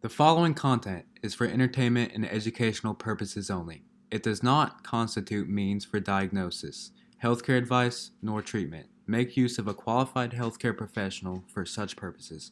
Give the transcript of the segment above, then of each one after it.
The following content is for entertainment and educational purposes only. It does not constitute means for diagnosis, healthcare advice, nor treatment. Make use of a qualified healthcare professional for such purposes.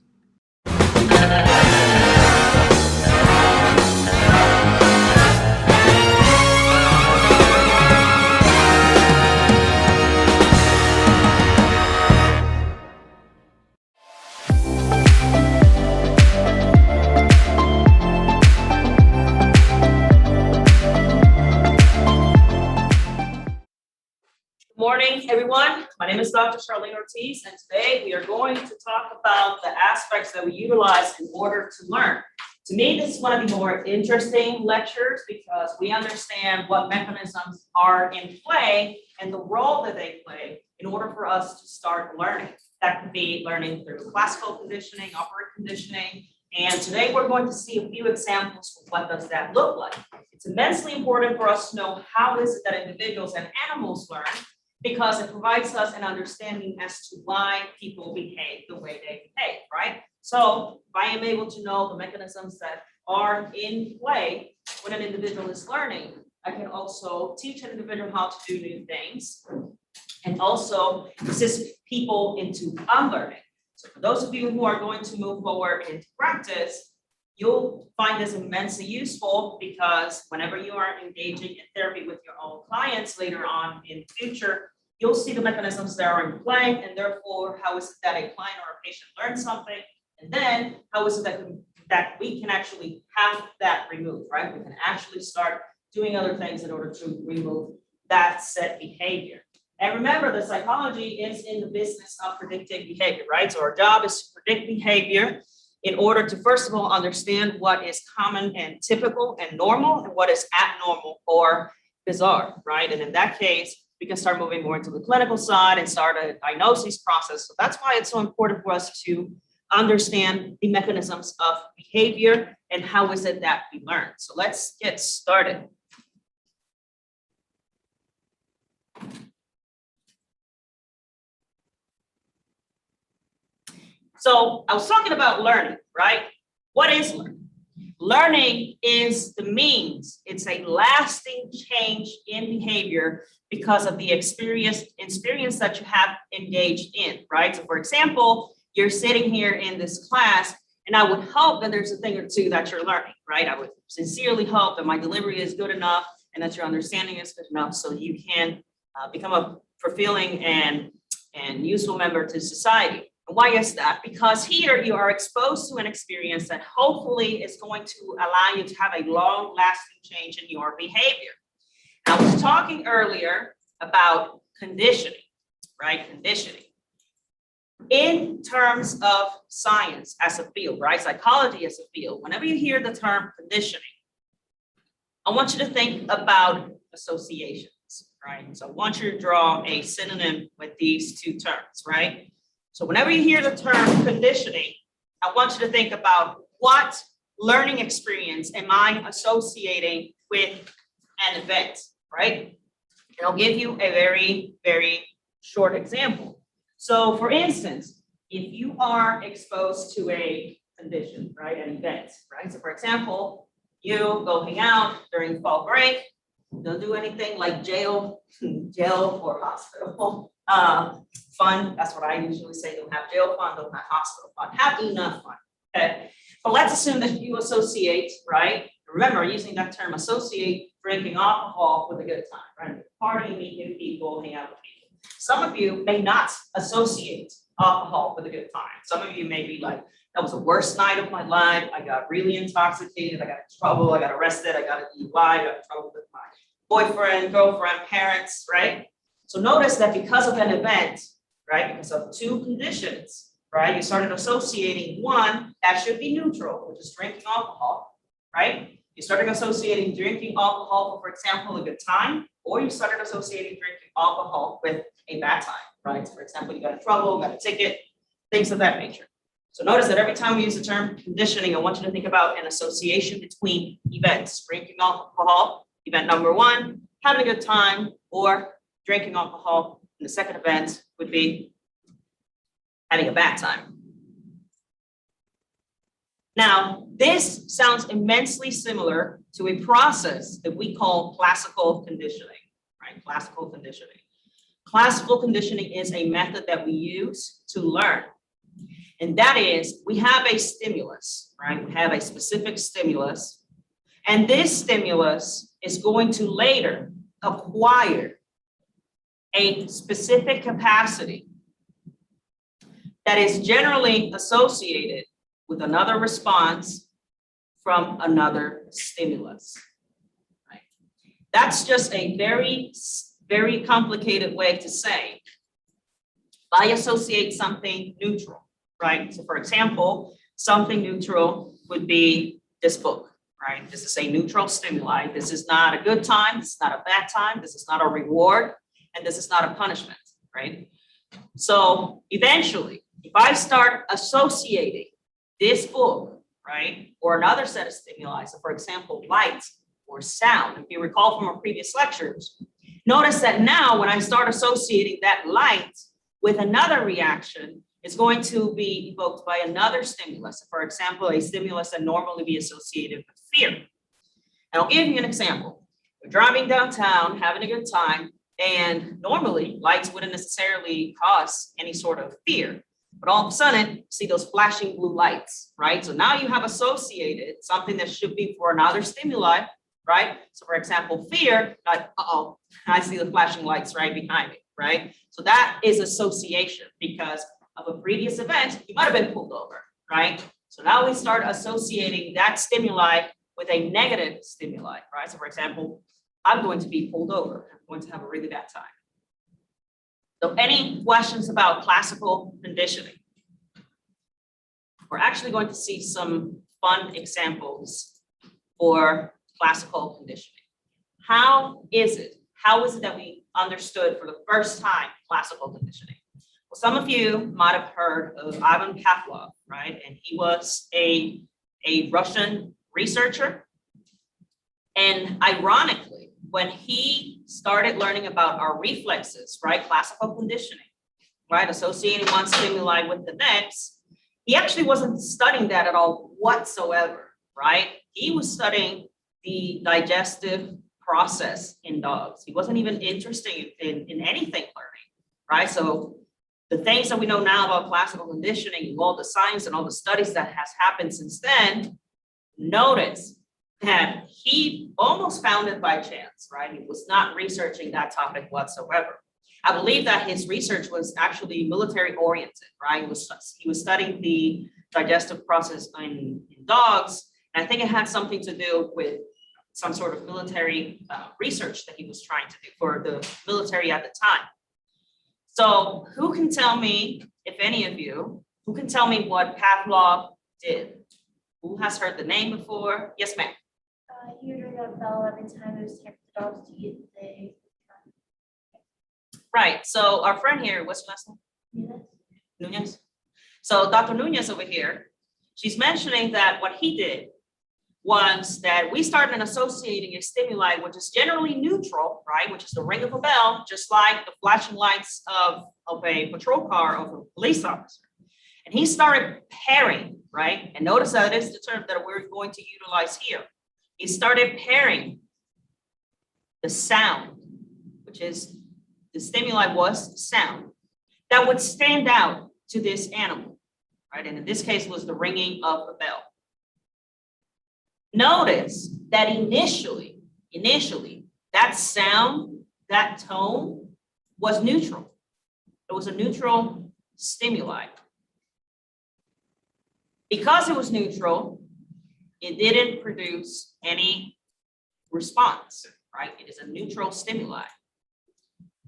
Good morning, everyone. My name is Dr. Charlene Ortiz, and today we are going to talk about the aspects that we utilize in order to learn. To me, this is one of the more interesting lectures because we understand what mechanisms are in play and the role that they play in order for us to start learning. That could be learning through classical conditioning, operant conditioning, and today we're going to see a few examples of what does that look like. It's immensely important for us to know how is it that individuals and animals learn, because it provides us an understanding as to why people behave the way they behave, right? So if I am able to know the mechanisms that are in play when an individual is learning, I can also teach an individual how to do new things and also assist people into unlearning. So for those of you who are going to move forward into practice, you'll find this immensely useful because whenever you are engaging in therapy with your own clients later on in the future, you'll see the mechanisms that are in play, and therefore, how is it that a client or a patient learns something, and then how is it that we can actually have that removed, right? We can actually start doing other things in order to remove that set behavior. And remember, the psychology is in the business of predicting behavior, right? So our job is to predict behavior in order to, first of all, understand what is common and typical and normal and what is abnormal or bizarre, right? And in that case, we can start moving more into the clinical side and start a diagnosis process. So that's why it's so important for us to understand the mechanisms of behavior and how is it that we learn. So let's get started. So I was talking about learning, right? What is learning? Learning is the means. It's a lasting change in behavior because of the experience that you have engaged in, right? So for example, you're sitting here in this class, and I would hope that there's a thing or two that you're learning, right? I would sincerely hope that my delivery is good enough and that your understanding is good enough so you can become a fulfilling and useful member to society. And why is that? Because here you are exposed to an experience that hopefully is going to allow you to have a long-lasting change in your behavior. I was talking earlier about conditioning, right? Conditioning. In terms of science as a field, right? Psychology as a field, whenever you hear the term conditioning, I want you to think about associations, right? So I want you to draw a synonym with these two terms, right? So whenever you hear the term conditioning, I want you to think about what learning experience am I associating with an event, right? And I'll give you a very, very short example. So for instance, if you are exposed to a condition, right, an event, right? So for example, you go hang out during fall break, don't do anything like jail or hospital. Fun, that's what I usually say, don't have jail fun, don't have hospital fun, have enough fun, okay? But let's assume that you associate, right? Remember, using that term, associate drinking alcohol with a good time, right? Party, meet new people, hang out with people. Some of you may not associate alcohol with a good time. Some of you may be like, that was the worst night of my life, I got really intoxicated, I got in trouble, I got arrested, I got an DUI, I got in trouble with my boyfriend, girlfriend, parents, right? So notice that because of an event, right, because of two conditions, right, you started associating one that should be neutral, which is drinking alcohol, right? You started associating drinking alcohol, for example, a good time, or you started associating drinking alcohol with a bad time, right? So for example, you got in trouble, got a ticket, things of that nature. So notice that every time we use the term conditioning, I want you to think about an association between events, drinking alcohol, event number one, having a good time, or drinking alcohol. And the second event would be having a bad time. Now, this sounds immensely similar to a process that we call classical conditioning, right? Classical conditioning. Classical conditioning is a method that we use to learn. And that is, we have a stimulus, right? We have a specific stimulus. And this stimulus is going to later acquire a specific capacity that is generally associated with another response from another stimulus. Right? That's just a very, very complicated way to say, I associate something neutral, right? So for example, something neutral would be this book, right? This is a neutral stimuli. This is not a good time. This is not a bad time. This is not a reward. And this is not a punishment, right? So eventually, if I start associating this book, right, or another set of stimuli, so for example, light or sound, if you recall from our previous lectures, notice that now when I start associating that light with another reaction, it's going to be evoked by another stimulus. So for example, a stimulus that normally be associated with fear. And I'll give you an example. We're driving downtown, having a good time, and normally lights wouldn't necessarily cause any sort of fear. But all of a sudden, you see those flashing blue lights, right? So now you have associated something that should be for another stimuli, right? So for example, fear, like, uh-oh, I see the flashing lights right behind me, right? So that is association because of a previous event, you might have been pulled over, right? So now we start associating that stimuli with a negative stimuli, right? So for example, I'm going to be pulled over. I'm going to have a really bad time. So any questions about classical conditioning? We're actually going to see some fun examples for classical conditioning. How is it that we understood for the first time classical conditioning? Well, some of you might have heard of Ivan Pavlov, right? And he was a Russian researcher. And ironically, when he started learning about our reflexes, right, classical conditioning, right, associating one stimuli with the next, he actually wasn't studying that at all whatsoever, right? He was studying the digestive process in dogs. He wasn't even interested in anything learning, right? So the things that we know now about classical conditioning, all the science and all the studies that has happened since then, notice that he almost found it by chance, right? He was not researching that topic whatsoever. I believe that his research was actually military oriented, right? He was studying the digestive process in dogs. And I think it had something to do with some sort of military research that he was trying to do for the military at the time. So who can tell me, if any of you, who can tell me what Pavlov did? Who has heard the name before? Yes, ma'am. He would ring a bell every time it was time for the dogs to eat. Right. So our friend here, what's your last name? Nunez. So Dr. Nunez over here, she's mentioning that what he did was that we started associating a stimuli, which is generally neutral, right? Which is the ring of a bell, just like the flashing lights of a patrol car of a police officer. And he started pairing, right? And notice that is the term that we're going to utilize here. He started pairing the sound, which is the stimuli was sound, that would stand out to this animal, right? And in this case was the ringing of a bell. Notice that initially, that sound, that tone was neutral. It was a neutral stimuli. Because it was neutral, it didn't produce any response, right? It is a neutral stimuli.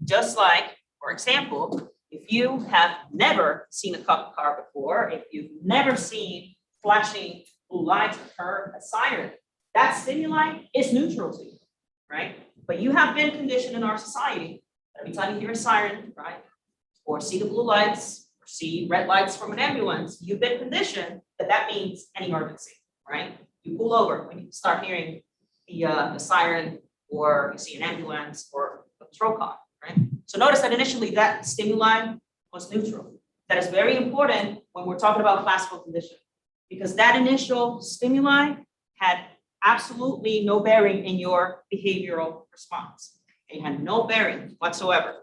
Just like, for example, if you have never seen a cop car before, if you've never seen flashing blue lights or heard a siren, that stimuli is neutral to you, right? But you have been conditioned in our society, every time you hear a siren, right? Or see the blue lights, or see red lights from an ambulance, you've been conditioned that that means an emergency, right? You pull over when you start hearing the siren, or you see an ambulance or a patrol car, right? So notice that initially that stimuli was neutral. That is very important when we're talking about classical conditioning. because that initial stimuli had absolutely no bearing in your behavioral response. It had no bearing whatsoever.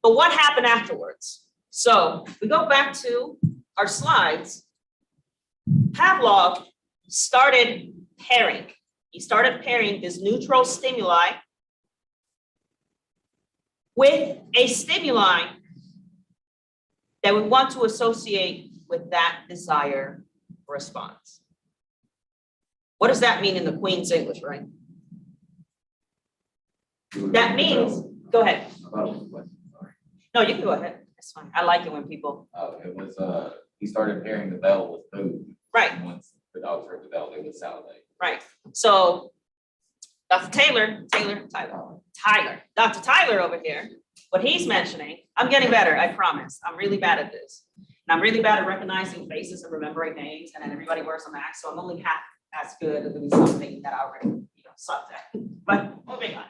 But what happened afterwards? So we go back to our slides. Pavlov started pairing. He started pairing this neutral stimuli with a stimuli that we want to associate with that desired response. What does that mean in the Queen's English, right? That means, go ahead. No, you can go ahead. That's fine. I like it when people. It was, he started pairing the bell with food. Right. And once the dogs heard the bell, they would salivate. Right. So Dr. Dr. Tyler over here, what he's mentioning, I'm getting better, I promise. I'm really bad at this. And I'm really bad at recognizing faces and remembering names, and then everybody wears a mask, so I'm only half as good at doing something that I already, sucked at. But moving on.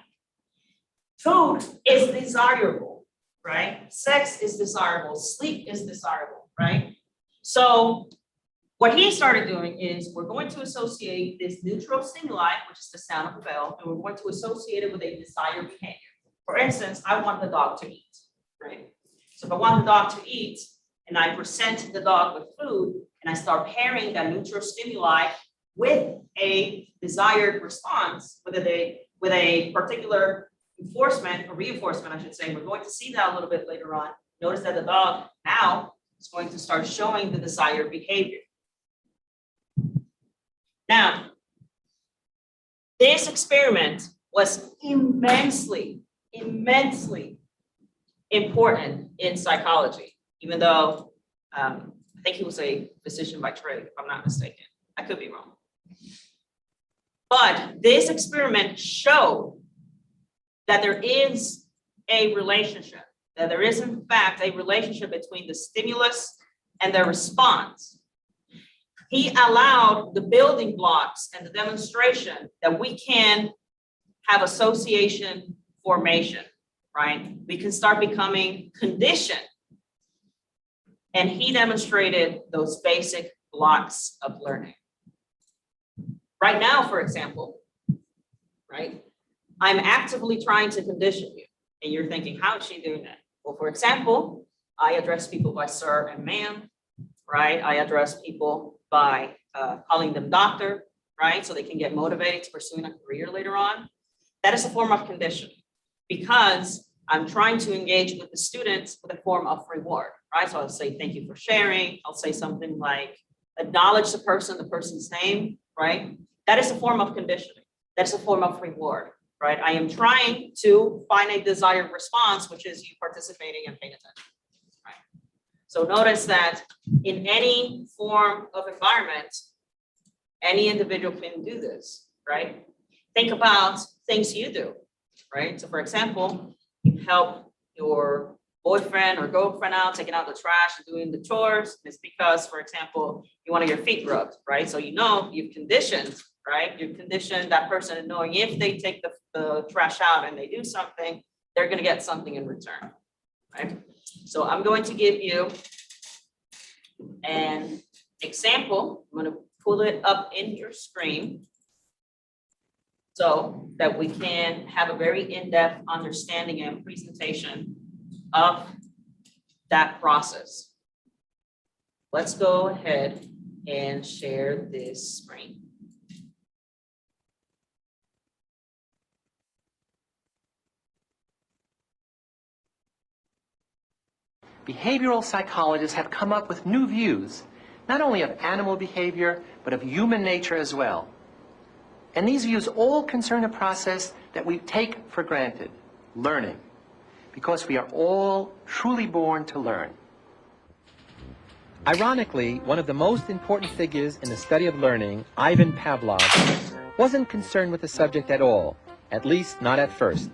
Food is desirable, right? Sex is desirable, sleep is desirable, right? So what he started doing is we're going to associate this neutral stimuli, which is the sound of a bell, and we're going to associate it with a desired behavior. For instance, I want the dog to eat, right? So if I want the dog to eat and I present the dog with food and I start pairing that neutral stimuli with a desired response, with a particular enforcement or reinforcement, I should say, we're going to see that a little bit later on. Notice that the dog now is going to start showing the desired behavior. Now, this experiment was immensely important in psychology, even though I think he was a physician by trade, if I'm not mistaken. I could be wrong. But this experiment showed that there is a relationship, that there is in fact a relationship between the stimulus and the response. He allowed the building blocks and the demonstration that we can have association formation, right? We can start becoming conditioned. And he demonstrated those basic blocks of learning. Right now, for example, right? I'm actively trying to condition you. And you're thinking, how is she doing that? Well, for example, I address people by sir and ma'am, right? I address people by calling them doctor, right? So they can get motivated to pursuing a career later on. That is a form of conditioning because I'm trying to engage with the students with a form of reward, right? So I'll say, thank you for sharing. I'll say something like, acknowledge the person's name, right? That is a form of conditioning. That's a form of reward, right? I am trying to find a desired response, which is you participating and paying attention, right? So notice that in any form of environment, any individual can do this, right? Think about things you do, right? So for example, you help your boyfriend or girlfriend out, taking out the trash and doing the chores. It's because, for example, you wanted your feet rubbed, right? So you've conditioned, right? You've conditioned that person in knowing if they take the trash out and they do something, they're gonna get something in return, right? So I'm going to give you an example. I'm gonna pull it up in your screen so that we can have a very in-depth understanding and presentation of that process. Let's go ahead and share this screen. Behavioral psychologists have come up with new views, not only of animal behavior, but of human nature as well. And these views all concern a process that we take for granted, learning, because we are all truly born to learn. Ironically, one of the most important figures in the study of learning, Ivan Pavlov, wasn't concerned with the subject at all, at least not at first.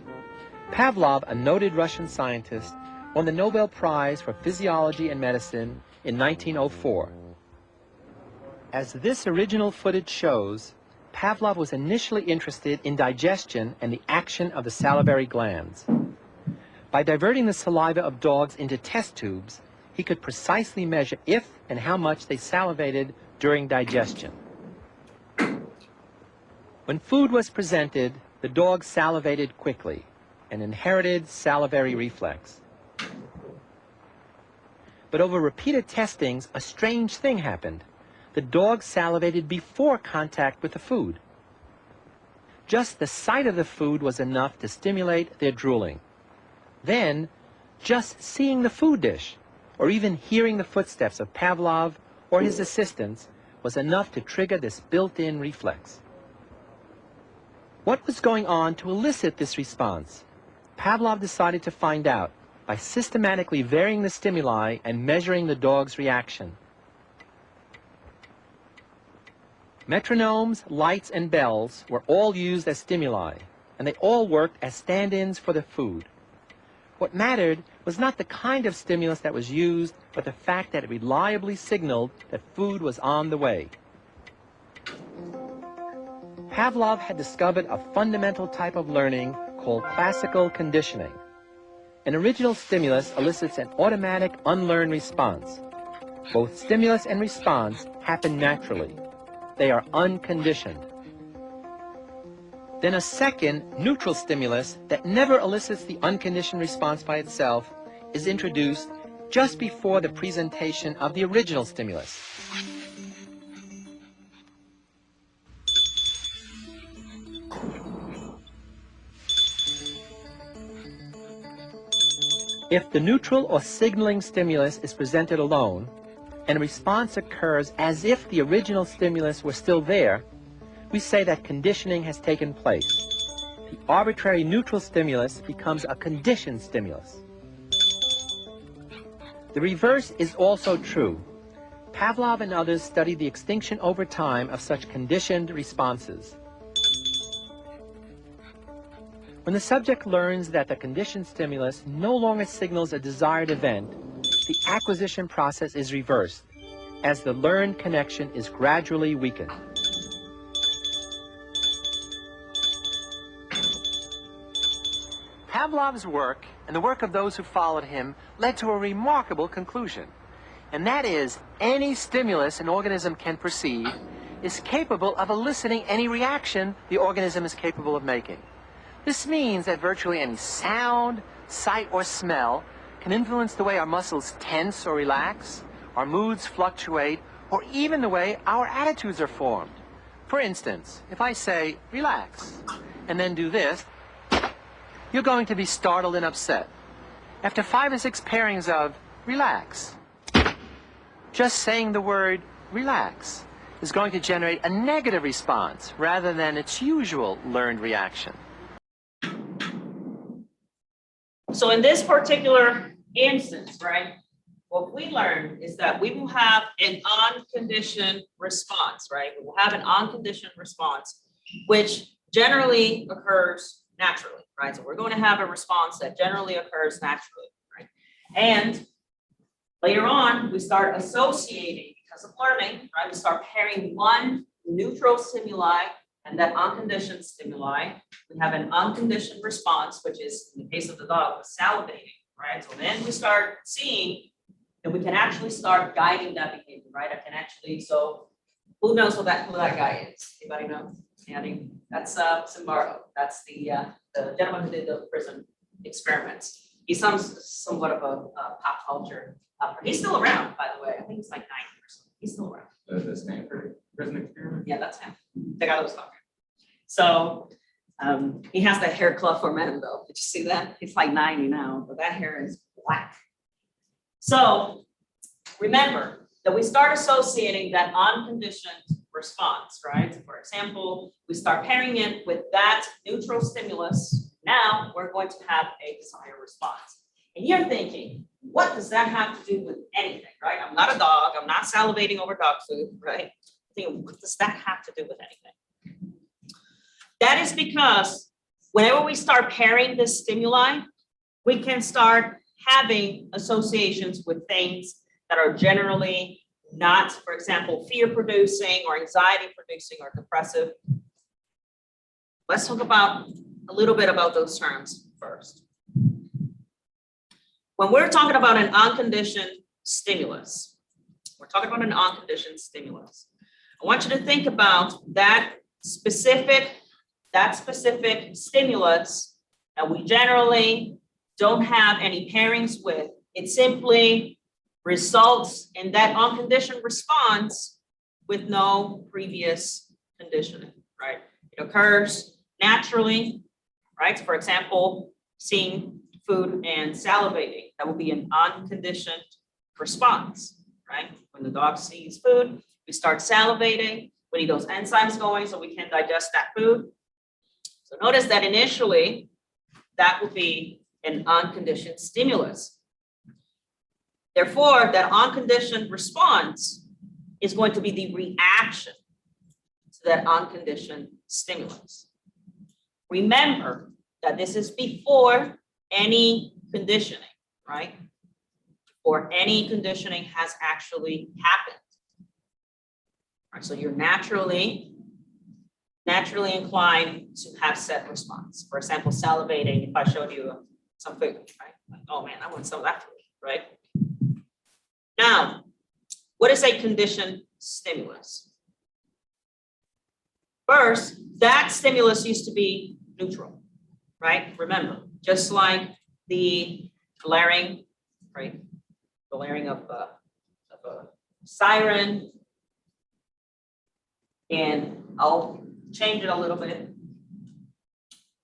Pavlov, a noted Russian scientist, won the Nobel Prize for Physiology and Medicine in 1904. As this original footage shows, Pavlov was initially interested in digestion and the action of the salivary glands. By diverting the saliva of dogs into test tubes, he could precisely measure if and how much they salivated during digestion. When food was presented, the dog salivated quickly, an inherited salivary reflex. But over repeated testings, a strange thing happened. The dog salivated before contact with the food. Just the sight of the food was enough to stimulate their drooling. Then, just seeing the food dish, or even hearing the footsteps of Pavlov or his assistants, was enough to trigger this built-in reflex. What was going on to elicit this response? Pavlov decided to find out by systematically varying the stimuli and measuring the dog's reaction. Metronomes, lights, and bells were all used as stimuli, and they all worked as stand-ins for the food. What mattered was not the kind of stimulus that was used, but the fact that it reliably signaled that food was on the way. Pavlov had discovered a fundamental type of learning called classical conditioning. An original stimulus elicits an automatic unlearned response. Both stimulus and response happen naturally. They are unconditioned. Then a second, neutral stimulus that never elicits the unconditioned response by itself is introduced just before the presentation of the original stimulus. If the neutral or signaling stimulus is presented alone, and a response occurs as if the original stimulus were still there, we say that conditioning has taken place. The arbitrary neutral stimulus becomes a conditioned stimulus. The reverse is also true. Pavlov and others studied the extinction over time of such conditioned responses. When the subject learns that the conditioned stimulus no longer signals a desired event, the acquisition process is reversed, as the learned connection is gradually weakened. Pavlov's work, and the work of those who followed him, led to a remarkable conclusion, and that is, any stimulus an organism can perceive is capable of eliciting any reaction the organism is capable of making. This means that virtually any sound, sight, or smell can influence the way our muscles tense or relax, our moods fluctuate, or even the way our attitudes are formed. For instance, if I say, relax, and then do this, you're going to be startled and upset. After 5 or 6 pairings of relax, just saying the word relax is going to generate a negative response rather than its usual learned reaction. So in this particular instance, right, what we learned is that we will have an unconditioned response, right? We will have an unconditioned response, which generally occurs naturally, right? So we're going to have a response that generally occurs naturally, right? And later on, we start associating, because of learning, right? We start pairing one neutral stimuli and that unconditioned stimuli. We have an unconditioned response, which is, in the case of the dog, salivating, right? So then we start seeing that we can actually start guiding that behavior, right? I can actually, so who knows who that guy is? Anybody know? Andy? That's Zimbardo. That's the gentleman who did the prison experiments. He's somewhat of a pop culture. He's still around, by the way. I think he's like 90 or something. He's still around. The Stanford prison experiment? Yeah, that's him. The guy that was talking. So he has that hair club for men though. Did you see that? He's like 90 now, but that hair is black. So remember that we start associating that unconditioned response, right? So for example, we start pairing it with that neutral stimulus. Now we're going to have a desired response. And you're thinking, what does that have to do with anything, right? I'm not a dog. I'm not salivating over dog food, right? Thinking, what does that have to do with anything? That is because whenever we start pairing this stimuli, we can start having associations with things that are generally not, for example, fear-producing or anxiety-producing or depressive. Let's talk about a little bit about those terms first. When we're talking about an unconditioned stimulus. We're talking about an unconditioned stimulus. I want you to think about that specific stimulus that we generally don't have any pairings with. It simply results in that unconditioned response with no previous conditioning, right? It occurs naturally, right? For example, seeing food and salivating, that will be an unconditioned response, right? When the dog sees food, we start salivating, we need those enzymes going so we can digest that food. So notice that initially, that would be an unconditioned stimulus. Therefore, that unconditioned response is going to be the reaction to that unconditioned stimulus. Remember that this is before any conditioning, right? Or any conditioning has actually happened. All right, so you're naturally inclined to have set response. For example, salivating, if I showed you some food, right? Like, oh man, I want some of that food, right? Now, what is a conditioned stimulus? First, that stimulus used to be neutral, right? Remember, just like the blaring, right? The blaring of a siren. And I'll change it a little bit.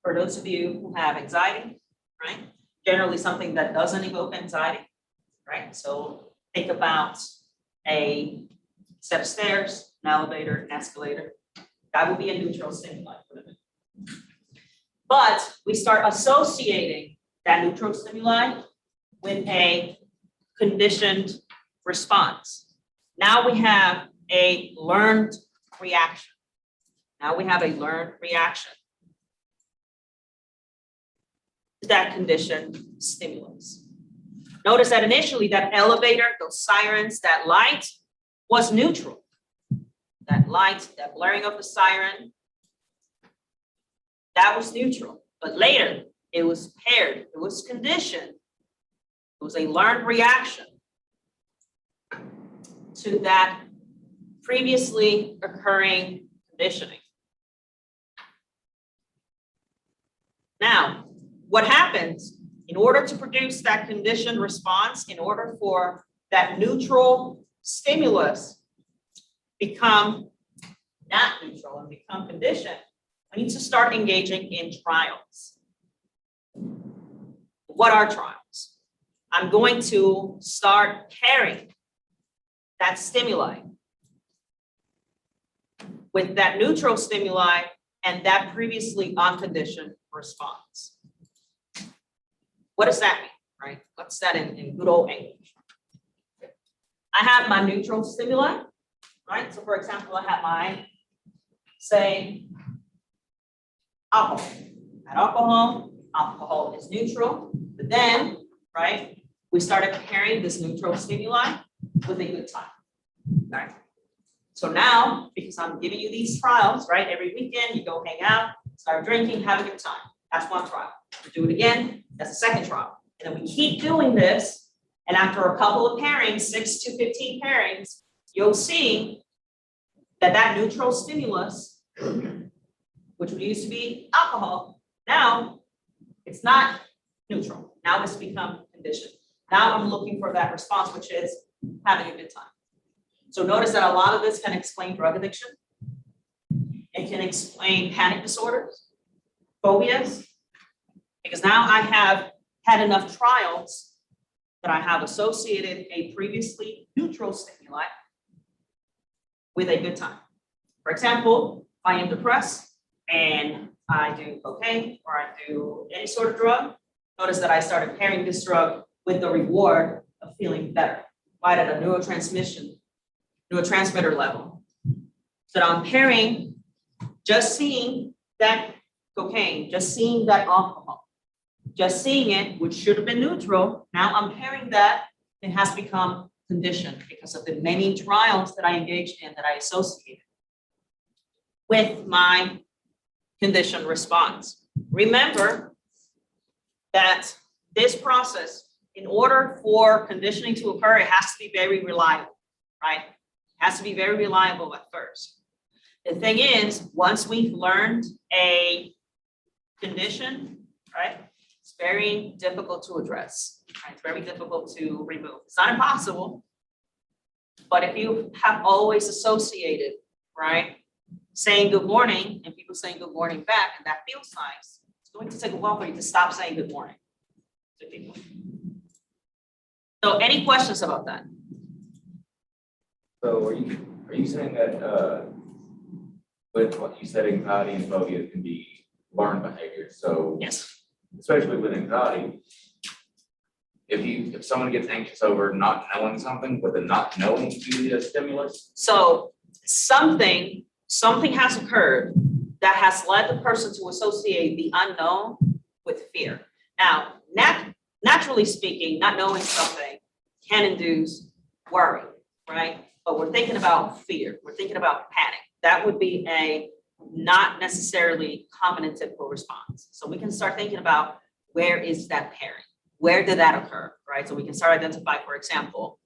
For those of you who have anxiety, right? Generally something that doesn't evoke anxiety, right? So think about a set of stairs, an elevator, an escalator. That would be a neutral stimuli for them. But we start associating that neutral stimuli with a conditioned response. Now we have a learned reaction. Now we have a learned reaction to that conditioned stimulus. Notice that initially that elevator, those sirens, that light was neutral. That light, that blaring of the siren, that was neutral. But later it was paired, it was conditioned. It was a learned reaction to that previously occurring conditioning. Now, what happens in order to produce that conditioned response, in order for that neutral stimulus become not neutral and become conditioned, we need to start engaging in trials. What are trials? I'm going to start pairing that stimuli with that neutral stimuli and that previously unconditioned response. What does that mean, right? What's that in good old English? I have my neutral stimuli, right? So for example, I have my, say, alcohol. That alcohol is neutral, but then, right, we started pairing this neutral stimuli with a good time, right? So now, because I'm giving you these trials, right, every weekend you go hang out, start drinking, have a good time. That's one trial. We do it again, that's a second trial. And then we keep doing this, and after a couple of pairings, 6 to 15 pairings, you'll see that that neutral stimulus, which used to be alcohol, now it's not neutral. Now it's become conditioned. Now I'm looking for that response, which is having a good time. So notice that a lot of this can explain drug addiction. It can explain panic disorders, phobias, because now I have had enough trials that I have associated a previously neutral stimuli with a good time. For example, if I am depressed and I do cocaine or I do any sort of drug, notice that I started pairing this drug with the reward of feeling better, right, at a neurotransmitter level. So I'm pairing just seeing that cocaine, just seeing that alcohol, just seeing it, which should have been neutral. Now I'm pairing that, it has become conditioned because of the many trials that I engaged in that I associated with my conditioned response. Remember that this process in order for conditioning to occur, it has to be very reliable, right? It has to be very reliable at first. The thing is, once we've learned a condition, right, it's very difficult to address, right? It's very difficult to remove. It's not impossible, but if you have always associated, right, saying good morning and people saying good morning back, and that feels nice, it's going to take a while for you to stop saying good morning to people. So any questions about that? So are you saying that with what you said, anxiety and phobia can be learned behavior? So Yes. especially with anxiety, if someone gets anxious over not knowing something, but the not knowing be a stimulus? So something has occurred that has led the person to associate the unknown with fear. Now, naturally speaking, not knowing something can induce worry, right? But we're thinking about fear. We're thinking about panic. That would be a not necessarily common and typical response. So we can start thinking about where is that pairing? Where did that occur, right? So we can start identifying, for example,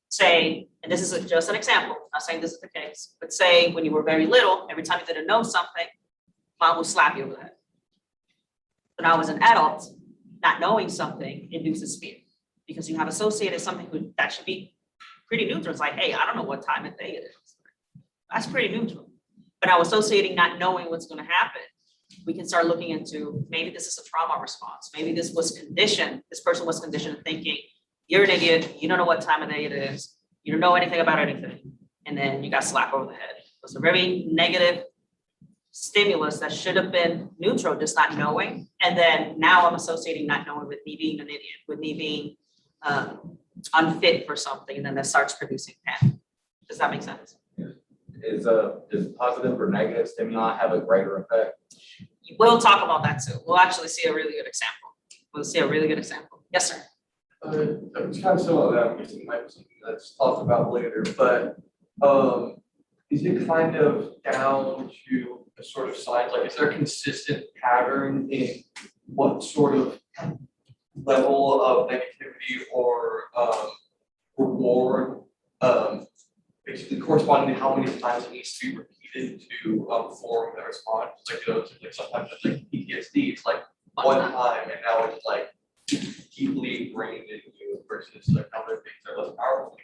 say, and this is just an example, I'm not saying this is the case, but say when you were very little, every time you didn't know something, mom would slap you over the head. But now as an adult, not knowing something induces fear because you have associated something that should be pretty neutral. It's like, hey, I don't know what time of day it is. That's pretty neutral. But now associating not knowing what's going to happen, we can start looking into maybe this is a trauma response. Maybe this was conditioned. This person was conditioned thinking, you're an idiot. You don't know what time of day it is. You don't know anything about anything. And then you got slapped over the head. It was a very negative stimulus that should have been neutral, just not knowing. And then now I'm associating not knowing with me being an idiot, with me being unfit for something. And then that starts producing panic. Does that make sense? Is positive or negative stimuli have a greater effect? We'll talk about that too. We'll actually see a really good example. We'll see a really good example. Yes, sir. It's kind of similar to that. I'm guessing it might be something that's talked about later, but is it kind of down to the sort of signs? Like, is there a consistent pattern in what sort of level of negativity or reward basically corresponding to how many times it needs to be repeated to form the response? Like, like sometimes it's like PTSD, it's like one time and now it's like deeply ingrained in you versus like other things that are less powerful.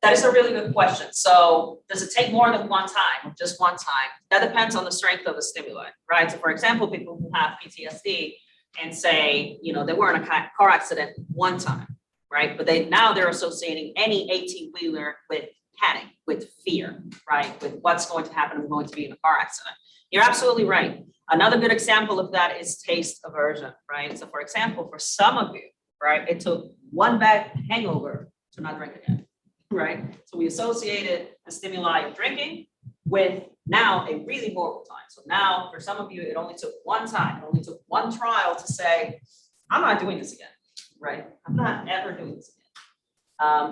That is a really good question. So does it take more than one time or just one time? That depends on the strength of the stimuli, right? So for example, people who have PTSD and say, you know, they were in a car accident one time, right? But now they're associating any 18-wheeler with panic, with fear, right? With what's going to happen, I'm going to be in a car accident. You're absolutely right. Another good example of that is taste aversion, right? So for example, for some of you, right, it took one bad hangover to not drink again, right? So we associated the stimuli of drinking with now a really horrible time. So now for some of you, it only took one time, it only took one trial to say, I'm not doing this again, right? I'm not ever doing this again.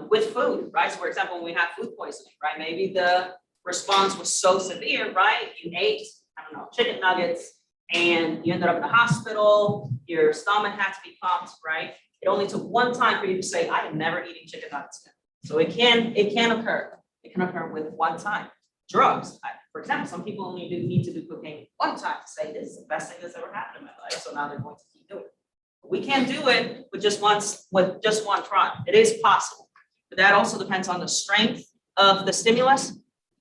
With food, right? So for example, when we have food poisoning, right? Maybe the response was so severe, right? You ate, I don't know, chicken nuggets and you ended up in the hospital, your stomach had to be pumped, right? It only took one time for you to say, I am never eating chicken nuggets again. So it can occur. It can occur with one time. Drugs, for example, some people only need to do cocaine one time to say this is the best thing that's ever happened in my life. So now they're going to keep doing it. We can't do it with just one trial. It is possible, but that also depends on the strength of the stimulus,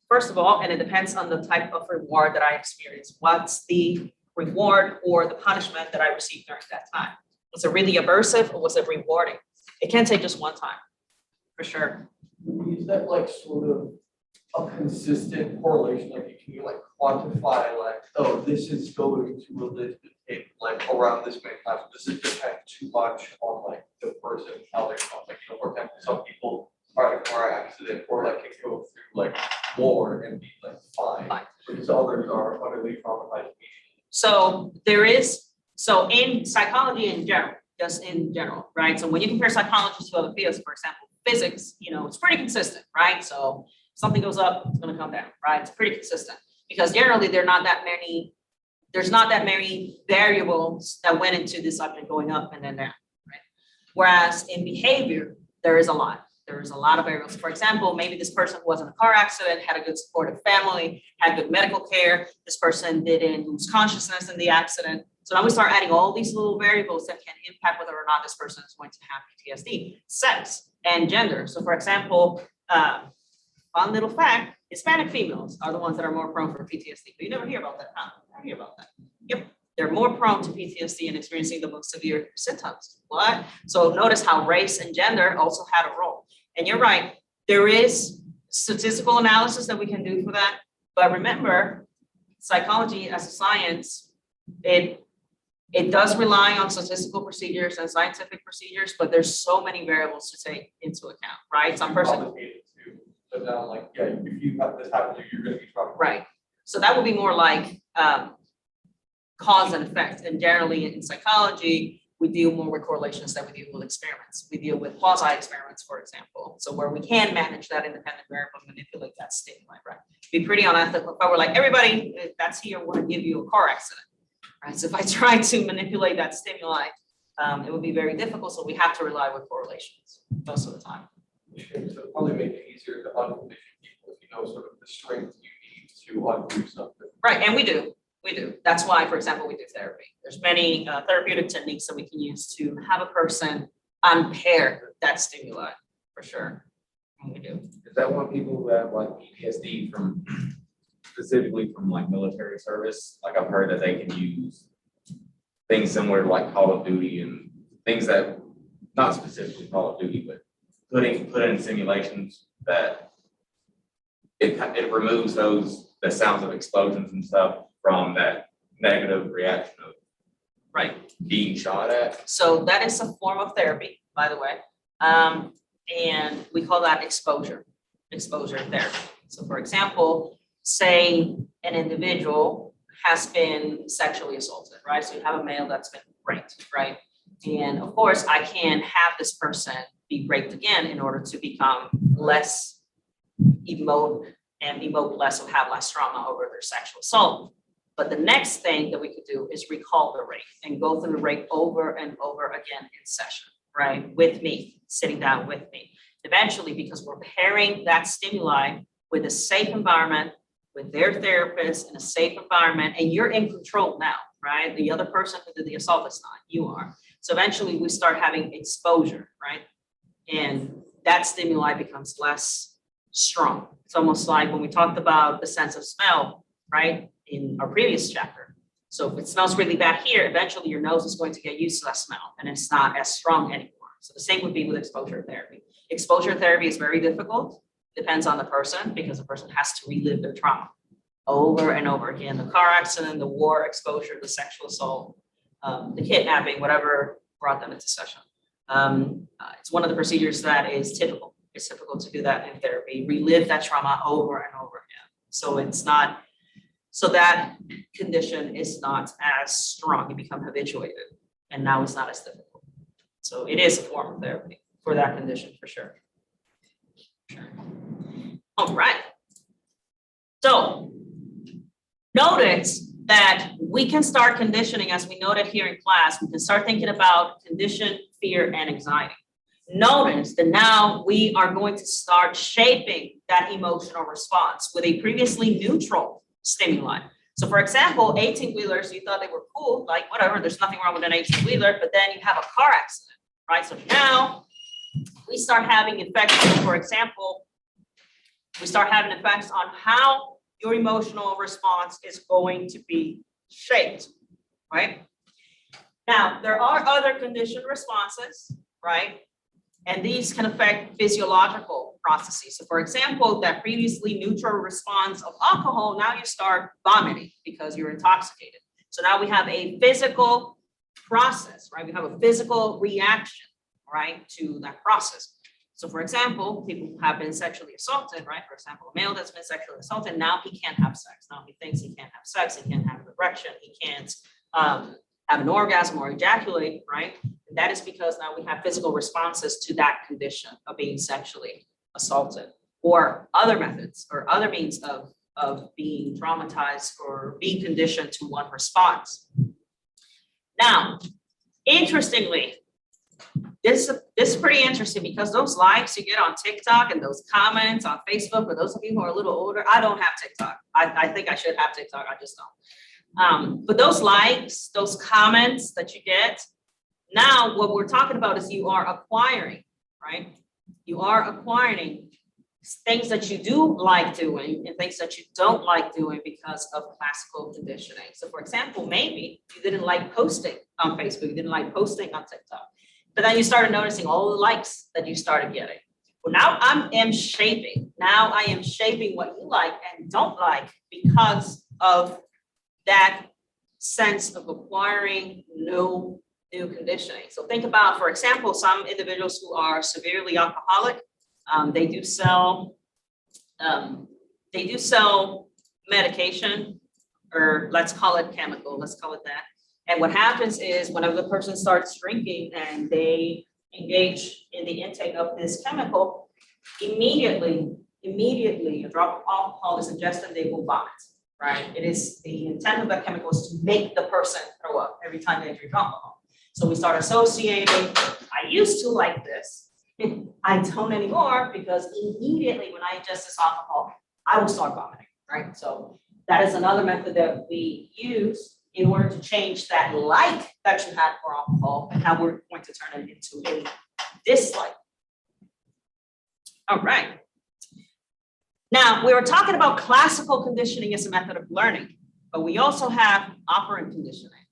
first of all, and it depends on the type of reward that I experience. What's the reward or the punishment that I received during that time? Was it really aversive or was it rewarding? It can take just one time, for sure. Is that like sort of a consistent correlation? Like, can you like quantify like, oh, this is going to religion take like around this many times? Does it depend too much on like the person, how they're like, you know, for example, some people are in a car accident or like can go through like war and be like fine. Because others are utterly traumatized. So in psychology in general, just in general, right? So when you compare psychology to other fields, for example, physics, you know, it's pretty consistent, right? So if something goes up, it's going to come down, right? It's pretty consistent because generally there's not that many variables that went into this object going up and then down, Whereas in behavior, there is a lot. There is a lot of variables. For example, maybe this person was in a car accident, had a good supportive family, had good medical care. This person didn't lose consciousness in the accident. So now we start adding all these little variables that can impact whether or not this person is going to have PTSD, sex, and gender. So for example, fun little fact, Hispanic females are the ones that are more prone for PTSD. But you never hear about that, huh? I hear about that. Yep. They're more prone to PTSD and experiencing the most severe symptoms. What? So notice how race and gender also had a role. And you're right, there is statistical analysis that we can do for that. But remember, psychology as a science, it does rely on statistical procedures and scientific procedures, but there's so many variables to take into account, right? Some person. Complicated too. But now, like, yeah, if you have this happen, you're gonna be trouble. Right. So that would be more like cause and effect. And generally in psychology, we deal more with correlations than we deal with experiments. We deal with quasi-experiments, for example. So where we can manage that independent variable, manipulate that stimuli, right? Be pretty unethical. If I were like, everybody that's here, want to give you a car accident, right? So if I try to manipulate that stimuli, it would be very difficult. So we have to rely with correlations most of the time. So it'll probably make it easier to uncondition people if you know sort of the strength you need to undo something. Right, and we do. We do. That's why, for example, we do therapy. There's many therapeutic techniques that we can use to have a person unpair that stimuli, for sure. And we do. Is that why people who have like PTSD from specifically from like military service, like I've heard that they can use things similar to like Call of Duty and things that, not specifically Call of Duty, but put in simulations that it removes the sounds of explosions and stuff from that negative reaction of Right. being shot at. So that is a form of therapy, by the way. And we call that exposure therapy. So for example, say an individual has been sexually assaulted, right? So you have a male that's been raped, right? And of course, I can have this person be raped again in order to become less emote less or have less trauma over their sexual assault. But the next thing that we could do is recall the rape and go through the rape over and over again in session, right? With me, sitting down with me. Eventually, because we're pairing that stimuli with a safe environment, with their therapist in a safe environment, and you're in control now, right? The other person who did the assault is not, you are. So eventually we start having exposure, right? And that stimuli becomes less strong. It's almost like when we talked about the sense of smell, right? In our previous chapter. So if it smells really bad here, eventually your nose is going to get used to that smell and it's not as strong anymore. So the same would be with exposure therapy. Exposure therapy is very difficult, depends on the person, because the person has to relive their trauma over and over again. The car accident, the war exposure, the sexual assault, the kidnapping, whatever brought them into session. It's one of the procedures that is typical. It's typical to do that in therapy, relive that trauma over and over again. So it's not, so that condition is not as strong. You become habituated and now it's not as difficult. So it is a form of therapy for that condition for sure. All right. So notice that we can start conditioning, as we noted here in class, we can start thinking about condition, fear, and anxiety. Notice that now we are going to start shaping that emotional response with a previously neutral stimuli. So for example, 18-wheelers, you thought they were cool, like whatever, there's nothing wrong with an 18-wheeler, but then you have a car accident, right? So now we start having effects, for example, we start having effects on how your emotional response is going to be shaped, right? Now, there are other conditioned responses, right? And these can affect physiological processes. So for example, that previously neutral response of alcohol, now you start vomiting because you're intoxicated. So now we have a physical process, right? We have a physical reaction, right, to that process. So for example, people who have been sexually assaulted, right? For example, a male that's been sexually assaulted, now he can't have sex. Now he thinks he can't have sex, he can't have an erection, he can't have an orgasm or ejaculate, right? And that is because now we have physical responses to that condition of being sexually assaulted, or other methods or other means of being traumatized or being conditioned to one response. Now, interestingly, this is pretty interesting because those likes you get on TikTok and those comments on Facebook, for those of you who are a little older, I don't have TikTok. I think I should have TikTok, I just don't. But those likes, those comments that you get, now what we're talking about is you are acquiring, right? You are acquiring things that you do like doing and things that you don't like doing because of classical conditioning. So for example, maybe you didn't like posting on Facebook, you didn't like posting on TikTok, but then you started noticing all the likes that you started getting. Well, now I am shaping what you like and don't like because of that sense of acquiring new conditioning. So think about, for example, some individuals who are severely alcoholic. They do sell medication, or let's call it chemical, let's call it that. And what happens is whenever the person starts drinking and they engage in the intake of this chemical, immediately a drop of alcohol is ingested, they will vomit, right? It is the intent of that chemical is to make the person throw up every time they drink alcohol. So we start associating, I used to like this, I don't anymore, because immediately when I ingest this alcohol, I will start vomiting, right? So that is another method that we use in order to change that like that you had for alcohol and how we're going to turn it into a dislike. All right. Now, we were talking about classical conditioning as a method of learning, but we also have operant conditioning.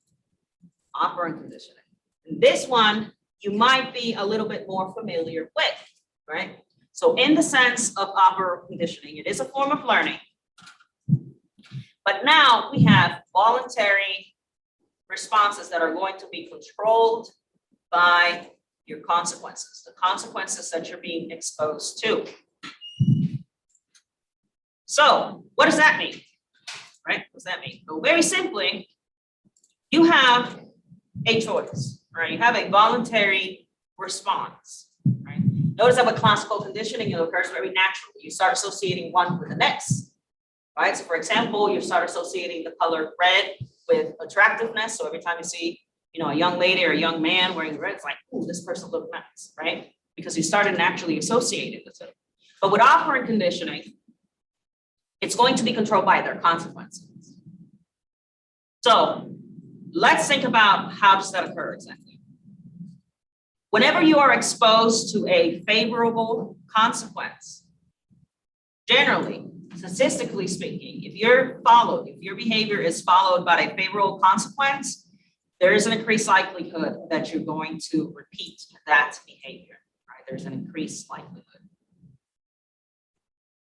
Operant conditioning. And this one, you might be a little bit more familiar with, right? So in the sense of operant conditioning, it is a form of learning. But now we have voluntary responses that are going to be controlled by your consequences, the consequences that you're being exposed to. So what does that mean, right? What does that mean? Well, very simply, you have a choice, right? You have a voluntary response, right? Notice that with classical conditioning, it occurs very naturally. You start associating one with the next, right? So for example, you start associating the color red with attractiveness. So every time you see, a young lady or a young man wearing red, it's like, ooh, this person looks nice, right? Because you started naturally associating with it. But with operant conditioning, it's going to be controlled by their consequences. So let's think about how does that occur exactly. Whenever you are exposed to a favorable consequence, generally, statistically speaking, if your behavior is followed by a favorable consequence, there is an increased likelihood that you're going to repeat that behavior, right? There's an increased likelihood.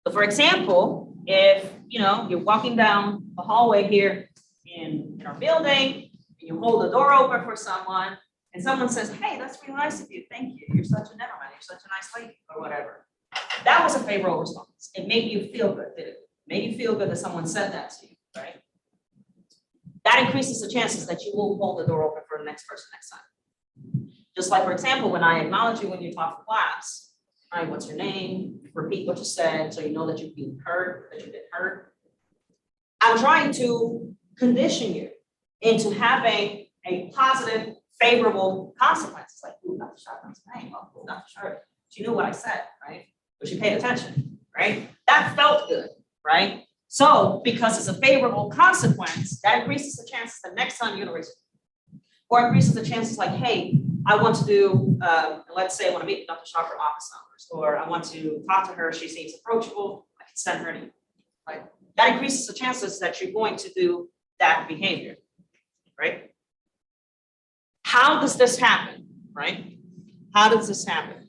So for example, if you're walking down the hallway here in our building, and you hold the door open for someone, and someone says, hey, that's really nice of you, thank you, you're such a gentleman, you're such a nice lady, or whatever. That was a favorable response. It made you feel good, did it? It made you feel good that someone said that to you, right? That increases the chances that you will hold the door open for the next person next time. Just like, for example, when I acknowledge you when you talk to class, right, what's your name? Repeat what you said so you know that you've been heard, that you've been heard. I'm trying to condition you into having a positive, favorable consequence. It's like, ooh, Dr. Sharp, that's my name. Oh, Dr. Sharp, she knew what I said, right? But she paid attention, right? That felt good, right? So because it's a favorable consequence, that increases the chances the next time you're gonna raise it. Or increases the chances like, hey, I want to do, let's say I want to meet Dr. Sharp for office hours, or I want to talk to her, she seems approachable, I can send her an email, right? That increases the chances that you're going to do that behavior, right? How does this happen, right? How does this happen?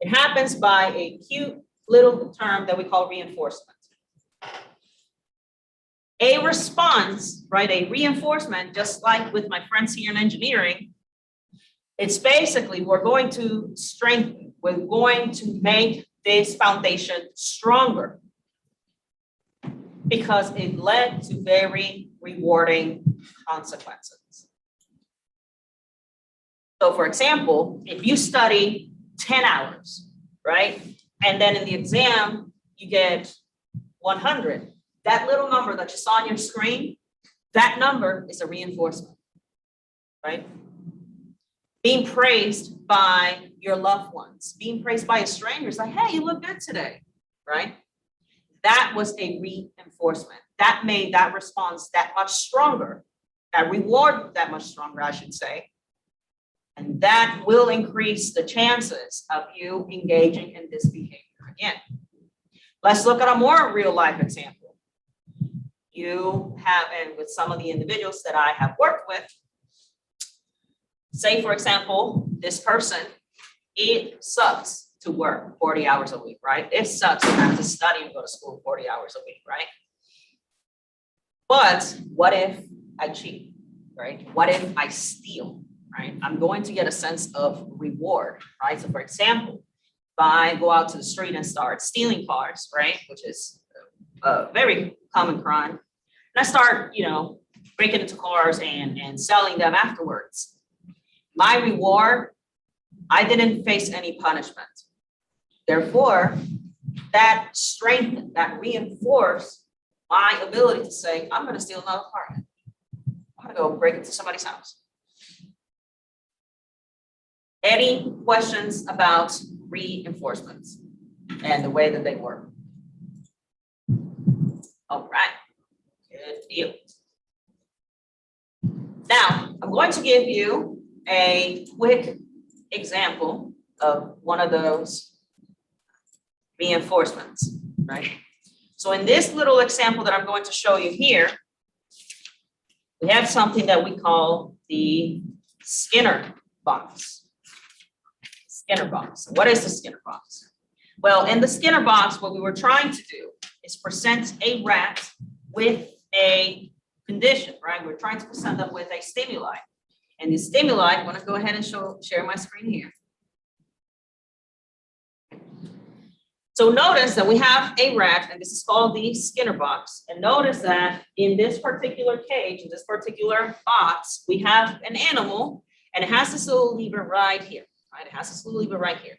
It happens by a cute little term that we call reinforcement. A response, right, a reinforcement, just like with my friends here in engineering, it's basically we're going to strengthen, we're going to make this foundation stronger because it led to very rewarding consequences. So for example, if you study 10 hours, right, and then in the exam, you get 100, that little number that you saw on your screen, that number is a reinforcement, right? being praised by your loved ones, being praised by a stranger. It's like, hey, you look good today, right? That was a reinforcement. That made that response that much stronger, that reward that much stronger, I should say. And that will increase the chances of you engaging in this behavior again. Let's look at a more real life example. You have, and with some of the individuals that I have worked with, say, for example, this person, it sucks to work 40 hours a week, right? It sucks to have to study and go to school 40 hours a week, right? But what if I cheat, right? What if I steal, right? I'm going to get a sense of reward, right? So for example, if I go out to the street and start stealing cars, right? Which is a very common crime. And I start, breaking into cars and selling them afterwards. My reward, I didn't face any punishment. Therefore, that strengthened, that reinforced my ability to say, I'm going to steal another car. I'm going to go break into somebody's house. Any questions about reinforcements and the way that they work? All right, good deal. Now, I'm going to give you a quick example of one of those reinforcements, right? So in this little example that I'm going to show you here, we have something that we call the Skinner box. Skinner box. What is the Skinner box? Well, in the Skinner box, what we were trying to do is present a rat with a condition, right? We're trying to present them with a stimuli. And the stimuli, I want to go ahead and share my screen here. So notice that we have a rat, and this is called the Skinner box. And notice that in this particular cage, in this particular box, we have an animal, and it has this little lever right here, right? It has this little lever right here.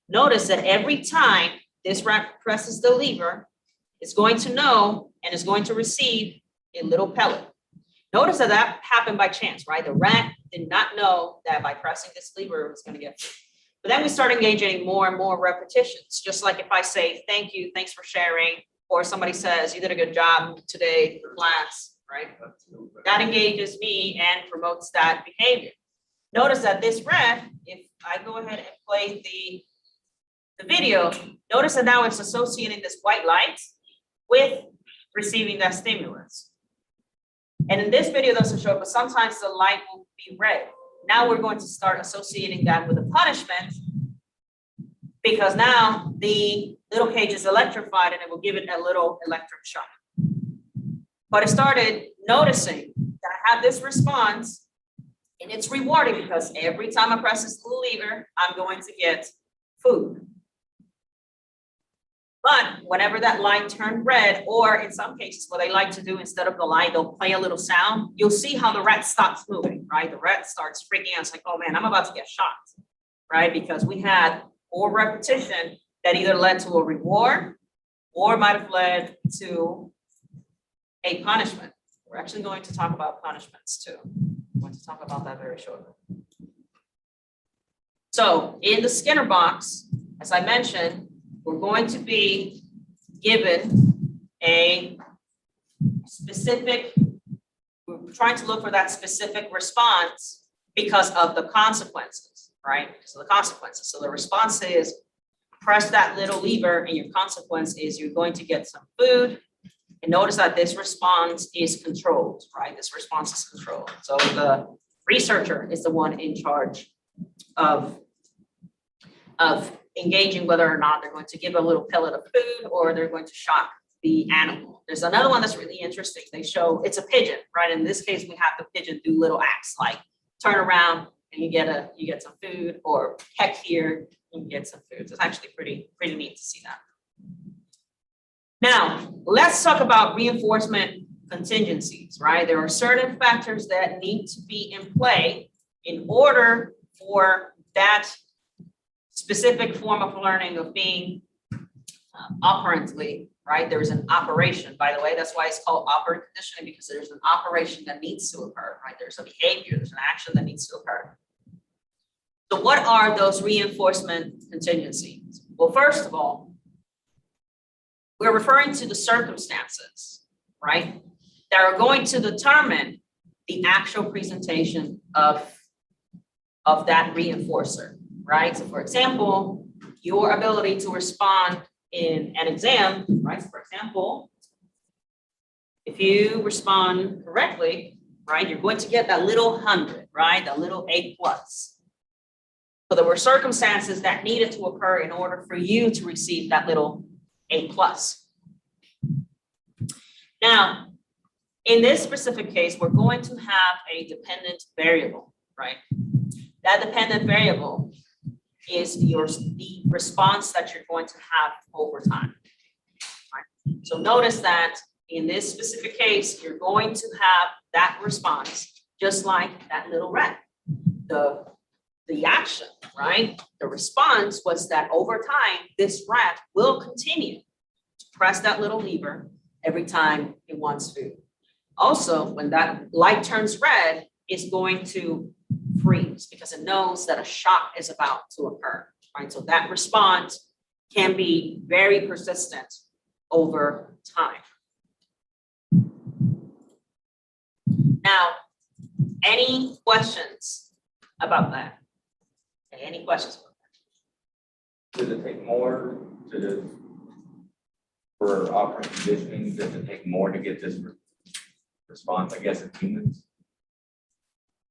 Notice that every time this rat presses the lever, it's going to know and is going to receive a little pellet. Notice that that happened by chance, right? The rat did not know that by pressing this lever, it was going to get food. But then we start engaging more and more repetitions, just like if I say, thank you, thanks for sharing, or somebody says, you did a good job today for class, right? That engages me and promotes that behavior. Notice that this rat, if I go ahead and play the video, notice that now it's associating this white light with receiving that stimulus. And in this video, it doesn't show, but sometimes the light will be red. Now we're going to start associating that with a punishment, because now the little cage is electrified and it will give it a little electric shock. But it started noticing that I have this response, and it's rewarding because every time I press this little lever, I'm going to get food. But whenever that light turned red, or in some cases what they like to do, instead of the light, they'll play a little sound. You'll see how the rat stops moving, right? The rat starts freaking out. It's like, oh man, I'm about to get shocked, right? Because we had more repetition that either led to a reward or might have led to a punishment. We're actually going to talk about punishments too. I'm going to talk about that very shortly. So in the Skinner box, as I mentioned, we're going to be given a specific, we're trying to look for that specific response because of the consequences, right? Because of the consequences. So the response is press that little lever, and your consequence is you're going to get some food. And notice that this response is controlled, right? This response is controlled. So the researcher is the one in charge of engaging whether or not they're going to give a little pellet of food or they're going to shock the animal. There's another one that's really interesting. They show it's a pigeon, right? In this case, we have the pigeon do little acts like turn around and you get some food, or peck here and you get some food. So it's actually pretty neat to see that. Now, let's talk about reinforcement contingencies, right? There are certain factors that need to be in play in order for that specific form of learning of being operantly, right? There's an operation, by the way, that's why it's called operant conditioning, because there's an operation that needs to occur, right? There's a behavior, there's an action that needs to occur. So what are those reinforcement contingencies? Well, first of all, we're referring to the circumstances, right, that are going to determine the actual presentation of that reinforcer, right? So for example, your ability to respond in an exam, right? So for example, if you respond correctly, right, you're going to get that little 100, right? That little A+. So there were circumstances that needed to occur in order for you to receive that little A+. Now, in this specific case, we're going to have a dependent variable, right? That dependent variable is the response that you're going to have over time, right? So notice that in this specific case, you're going to have that response, just like that little rat. The action, right? The response was that over time, this rat will continue to press that little lever every time it wants food. Also, when that light turns red, it's going to freeze because it knows that a shock is about to occur, right? So that response can be very persistent over time. Now, any questions about that? Okay, any questions about that? Does it take more for operant conditioning? Does it take more to get this response, I guess, in humans?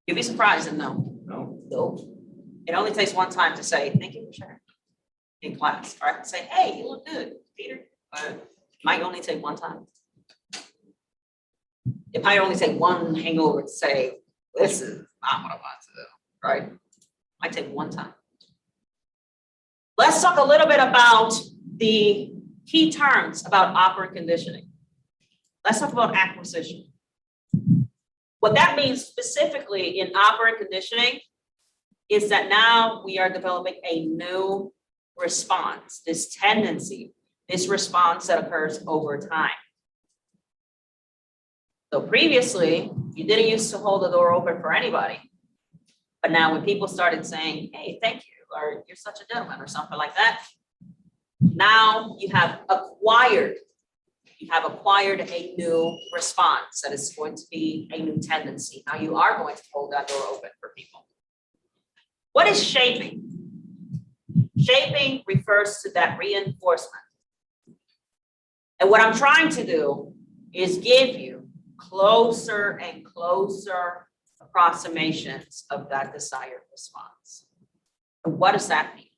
You'd be surprised and no. No. It only takes one time to say, thank you for sharing in class, or I can say, hey, you look good, Peter. It might only take one time. It might only take one hangover to say, this is not what I want to do, right? Might take one time. Let's talk a little bit about the key terms about operant conditioning. Let's talk about acquisition. What that means specifically in operant conditioning is that now we are developing a new response, this tendency, this response that occurs over time. So previously, you didn't used to hold the door open for anybody. But now when people started saying, hey, thank you, or you're such a gentleman, or something like that, now you have acquired a new response that is going to be a new tendency. Now you are going to hold that door open for people. What is shaping? Shaping refers to that reinforcement. And what I'm trying to do is give you closer and closer approximations of that desired response. And what does that mean?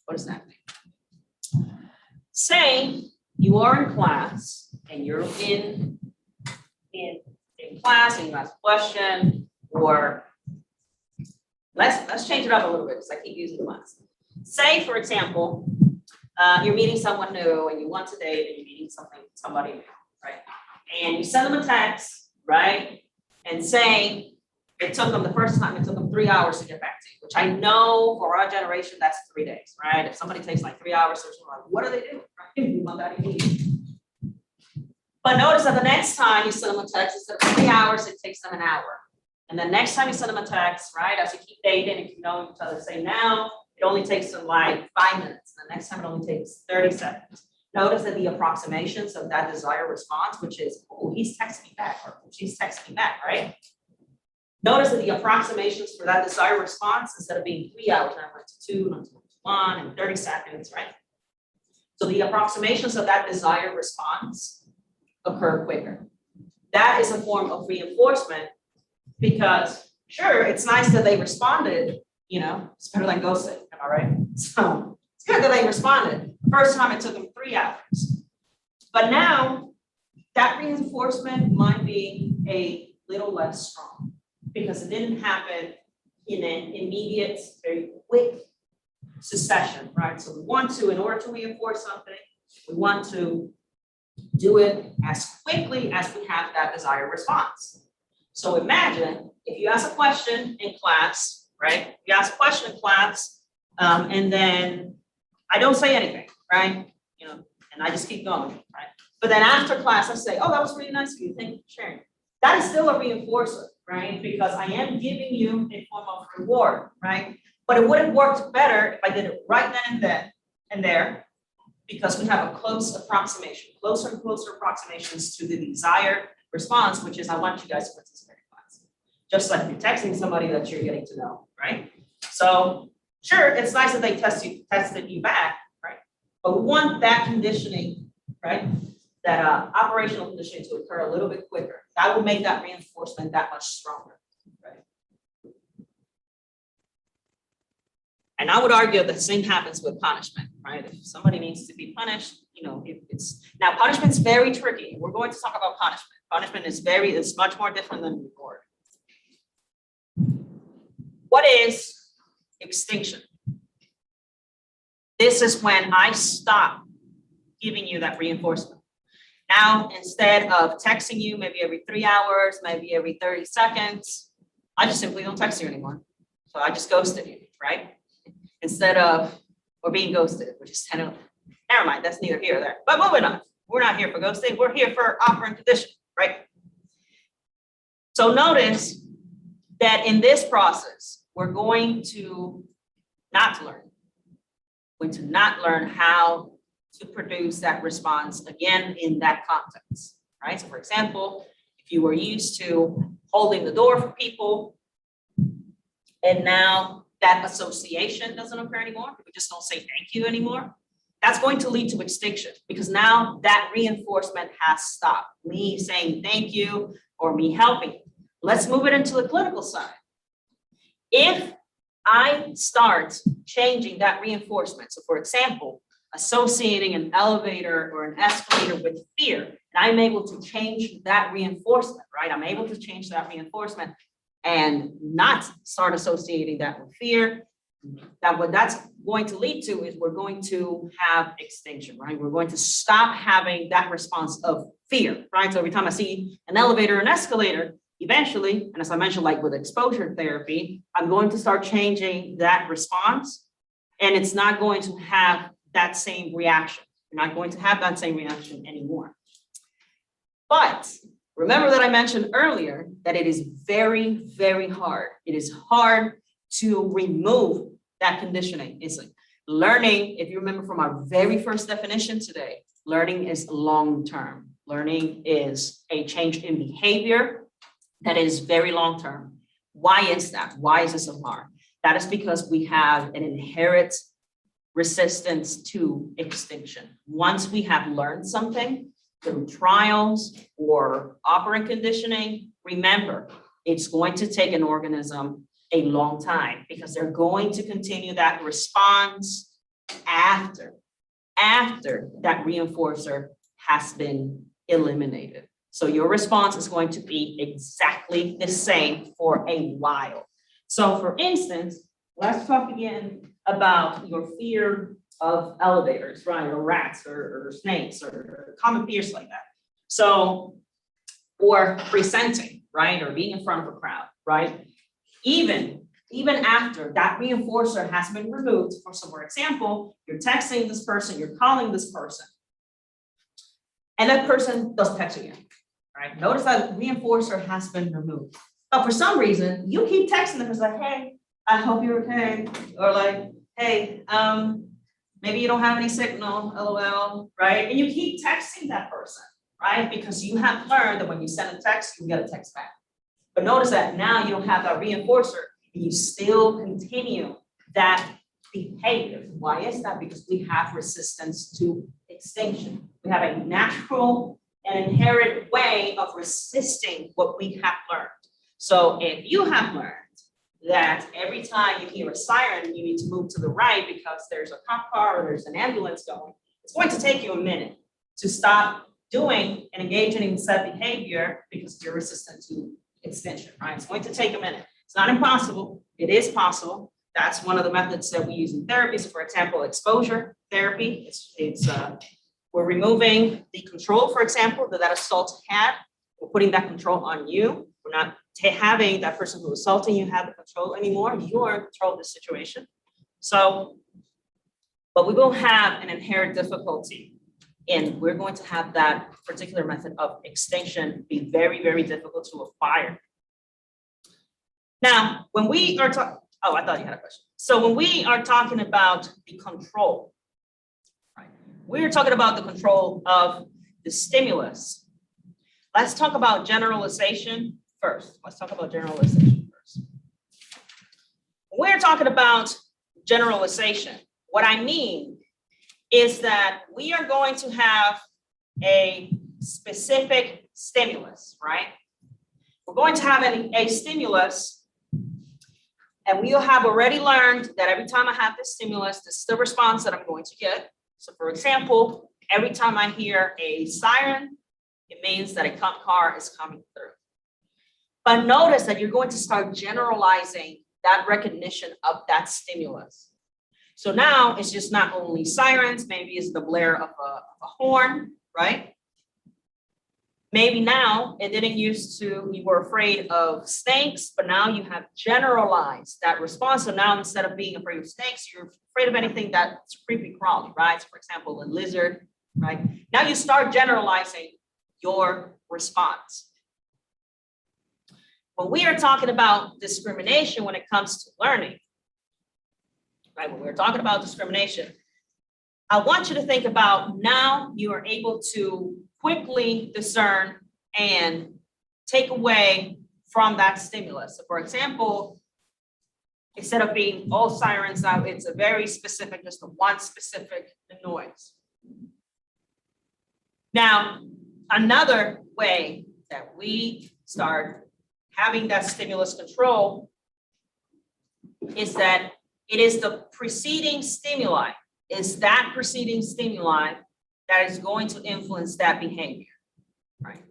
What does that mean? Say you are in class and you're in class and you ask a question, or let's change it up a little bit because I keep using class. Say, for example, you're meeting someone new and you want to date and you're meeting somebody new, right? And you send them a text, right? And say it took them the first time, it took them 3 hours to get back to you, which I know for our generation, that's 3 days, right? If somebody takes like 3 hours, they're like, what are they doing? Right? We want that immediately. But notice that the next time you send them a text, instead of 3 hours, it takes them an hour. And the next time you send them a text, right, as you keep dating and keep knowing each other, say now, it only takes them like 5 minutes. The next time it only takes 30 seconds. Notice that the approximations of that desired response, which is, oh, he's texting me back, or she's texting me back, right? Notice that the approximations for that desired response, instead of being 3 hours, now went to 2, now went to 1, and 30 seconds, right? So the approximations of that desired response occur quicker. That is a form of reinforcement because, sure, it's nice that they responded, you know, it's better than ghosting, am I right? So it's good that they responded. First time it took them 3 hours. But now that reinforcement might be a little less strong because it didn't happen in an immediate, very quick succession, right? So we want to, in order to reinforce something, we want to do it as quickly as we have that desired response. So imagine if you ask a question in class, right? You ask a question in class, and then I don't say anything, right? You know, and I just keep going, right? But then after class, I say, oh, that was really nice of you. Thank you for sharing. That is still a reinforcer, right? Because I am giving you a form of reward, right? But it would have worked better if I did it right then and there, because we have a closer and closer approximations to the desired response, which is I want you guys to participate in class. Just like you're texting somebody that you're getting to know, right? So sure, it's nice that they tested you back, right? But we want that conditioning, right? That operational conditioning to occur a little bit quicker. That will make that reinforcement that much stronger, right? And I would argue that the same happens with punishment, right? If somebody needs to be punished, if it's now punishment's very tricky. We're going to talk about punishment. Punishment is much more different than reward. What is extinction? This is when I stop giving you that reinforcement. Now, instead of texting you maybe every 3 hours, maybe every 30 seconds, I just simply don't text you anymore. So I just ghosted you, right? Or being ghosted, which is kind of, never mind, that's neither here or there. But moving on, we're not here for ghosting, we're here for operant conditioning, right? So notice that in this process, we're going to not learn how to produce that response again in that context, right? So for example, if you were used to holding the door for people, and now that association doesn't occur anymore, we just don't say thank you anymore, that's going to lead to extinction, because now that reinforcement has stopped. Me saying thank you or me helping you. Let's move it into the clinical side. If I start changing that reinforcement, so for example, associating an elevator or an escalator with fear, and I'm able to change that reinforcement, right? I'm able to change that reinforcement and not start associating that with fear. That what that's going to lead to is we're going to have extinction, right? We're going to stop having that response of fear, right? So every time I see an elevator or an escalator, eventually, and as I mentioned, like with exposure therapy, I'm going to start changing that response, and it's not going to have that same reaction. You're not going to have that same reaction anymore. But remember that I mentioned earlier that it is very, very hard. It is hard to remove that conditioning. It's like learning, if you remember from our very first definition today, learning is long-term. Learning is a change in behavior that is very long-term. Why is that? Why is it so hard? That is because we have an inherent resistance to extinction. Once we have learned something through trials or operant conditioning, remember, it's going to take an organism a long time because they're going to continue that response after that reinforcer has been eliminated. So your response is going to be exactly the same for a while. So for instance, let's talk again about your fear of elevators, right? Or rats or snakes or common fears like that. So, or presenting, right? Or being in front of a crowd, right? Even after that reinforcer has been removed, for example, you're texting this person, you're calling this person, and that person doesn't text you again, right? Notice that reinforcer has been removed. But for some reason, you keep texting them, it's like, hey, I hope you're okay. Or like, hey, maybe you don't have any signal, LOL, right? And you keep texting that person, right? Because you have learned that when you send a text, you get a text back. But notice that now you don't have that reinforcer and you still continue that behavior. Why is that? Because we have resistance to extinction. We have a natural and inherent way of resisting what we have learned. So if you have learned that every time you hear a siren, you need to move to the right because there's a cop car or there's an ambulance going, it's going to take you a minute to stop doing and engaging in said behavior because you're resistant to extinction, right? It's going to take a minute. It's not impossible. It is possible. That's one of the methods that we use in therapy. So for example, exposure therapy, we're removing the control, for example, that assault had. We're putting that control on you. We're not having that person who is assaulting you have the control anymore. You are in control of the situation. So, but we will have an inherent difficulty and we're going to have that particular method of extinction be very, very difficult to acquire. Now, when we are Oh, I thought you had a question. So when we are talking about the control, right? We're talking about the control of the stimulus. Let's talk about generalization first. Let's talk about generalization first. When we're talking about generalization, what I mean is that we are going to have a specific stimulus, right? We're going to have a stimulus, and we have already learned that every time I have this stimulus, this is the response that I'm going to get. So for example, every time I hear a siren, it means that a cop car is coming through. But notice that you're going to start generalizing that recognition of that stimulus. So now it's just not only sirens, maybe it's the blare of a horn, right? Maybe now it didn't used to, you were afraid of snakes, but now you have generalized that response. So now instead of being afraid of snakes, you're afraid of anything that's creepy crawly, right? So for example, a lizard, right? Now you start generalizing your response. When we are talking about discrimination when it comes to learning, right? When we're talking about discrimination, I want you to think about now you are able to quickly discern and take away from that stimulus. So for example, instead of being all sirens now, it's a very specific, just a one specific noise. Now, another way that we start having that stimulus control is that it is the preceding stimuli. Is that preceding stimuli that is going to influence that behavior, right?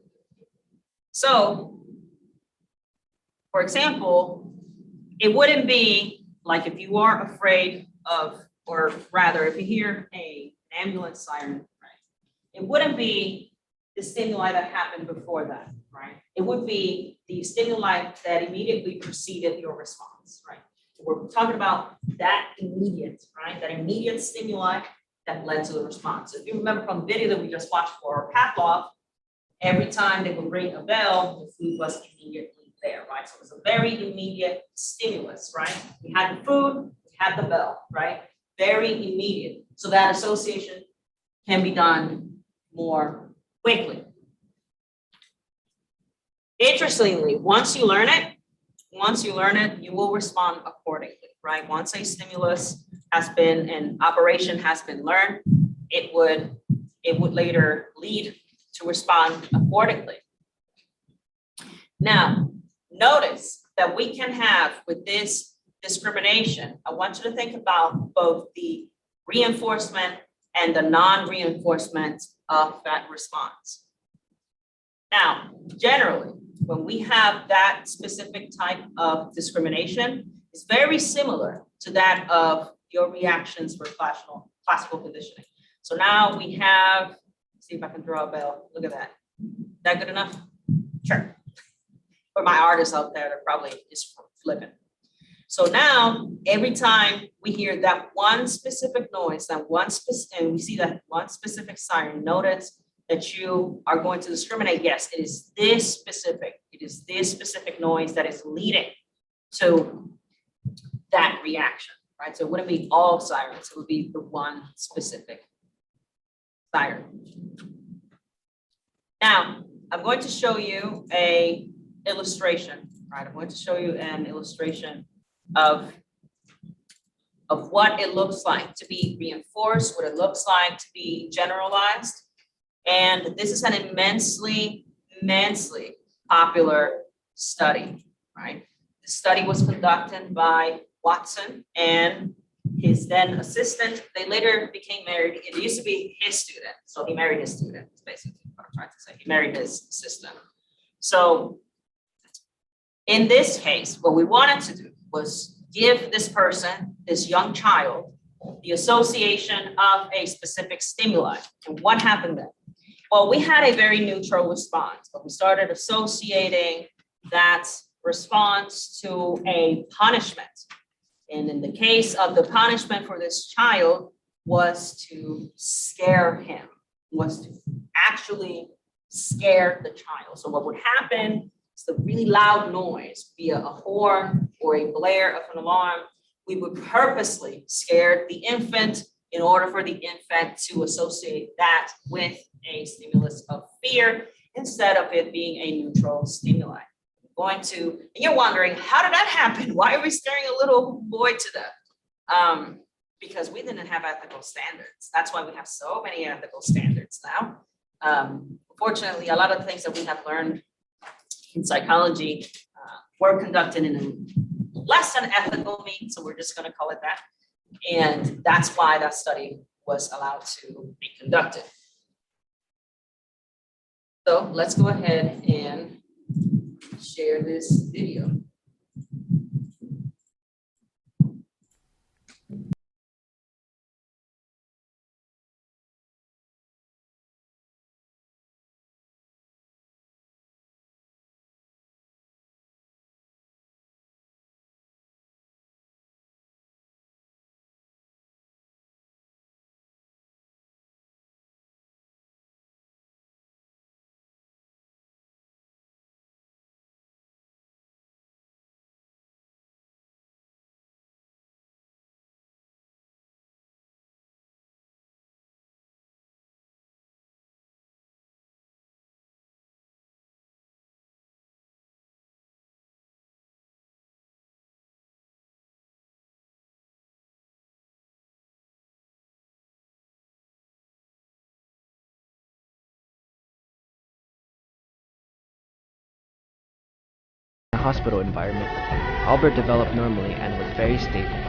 So, for example, it wouldn't be like if you are afraid of, or rather, if you hear an ambulance siren, right? It wouldn't be the stimuli that happened before that, right? It would be the stimuli that immediately preceded your response, right? We're talking about that immediate, right? That immediate stimuli that led to the response. So if you remember from the video that we just watched for Pavlov, every time they would ring a bell, the food was immediately there, right? So it was a very immediate stimulus, right? We had the food, we had the bell, right? Very immediate. So that association can be done more quickly. Interestingly, once you learn it, you will respond accordingly, right? Once a stimulus has been, an operation has been learned, it would later lead to respond accordingly. Now, notice that we can have with this discrimination, I want you to think about both the reinforcement and the non-reinforcement of that response. Now, generally, when we have that specific type of discrimination, it's very similar to that of your reactions for classical conditioning. So now we have, let's see if I can draw a bell. Look at that. That good enough? Sure. For my artists out there, they're probably just flipping. So now, every time we hear that one specific noise, and we see that one specific siren, notice that you are going to discriminate. Yes, it is this specific noise that is leading to that reaction, right? So it wouldn't be all sirens, it would be the one specific siren. Now, I'm going to show you an illustration, right? I'm going to show you an illustration of what it looks like to be reinforced, what it looks like to be generalized. And this is an immensely popular study, right? The study was conducted by Watson and his then assistant. They later became married. It used to be his student, so he married his student, is basically what I'm trying to say. He married his assistant. So in this case, what we wanted to do was give this person, this young child, the association of a specific stimuli. And what happened then? Well, we had a very neutral response, but we started associating that response to a punishment. And in the case of the punishment for this child was to scare him, was to actually scare the child. So what would happen is it's the really loud noise via a horn or a blare of an alarm, we would purposely scare the infant in order for the infant to associate that with a stimulus of fear instead of it being a neutral stimuli. And you're wondering, how did that happen? Why are we scaring a little boy to death? Because we didn't have ethical standards. That's why we have so many ethical standards now. Fortunately, a lot of the things that we have learned in psychology were conducted in a less than ethical means, so we're just going to call it that. And that's why that study was allowed to be conducted. So let's go ahead and share this video. Hospital environment, Albert developed normally and was very stable.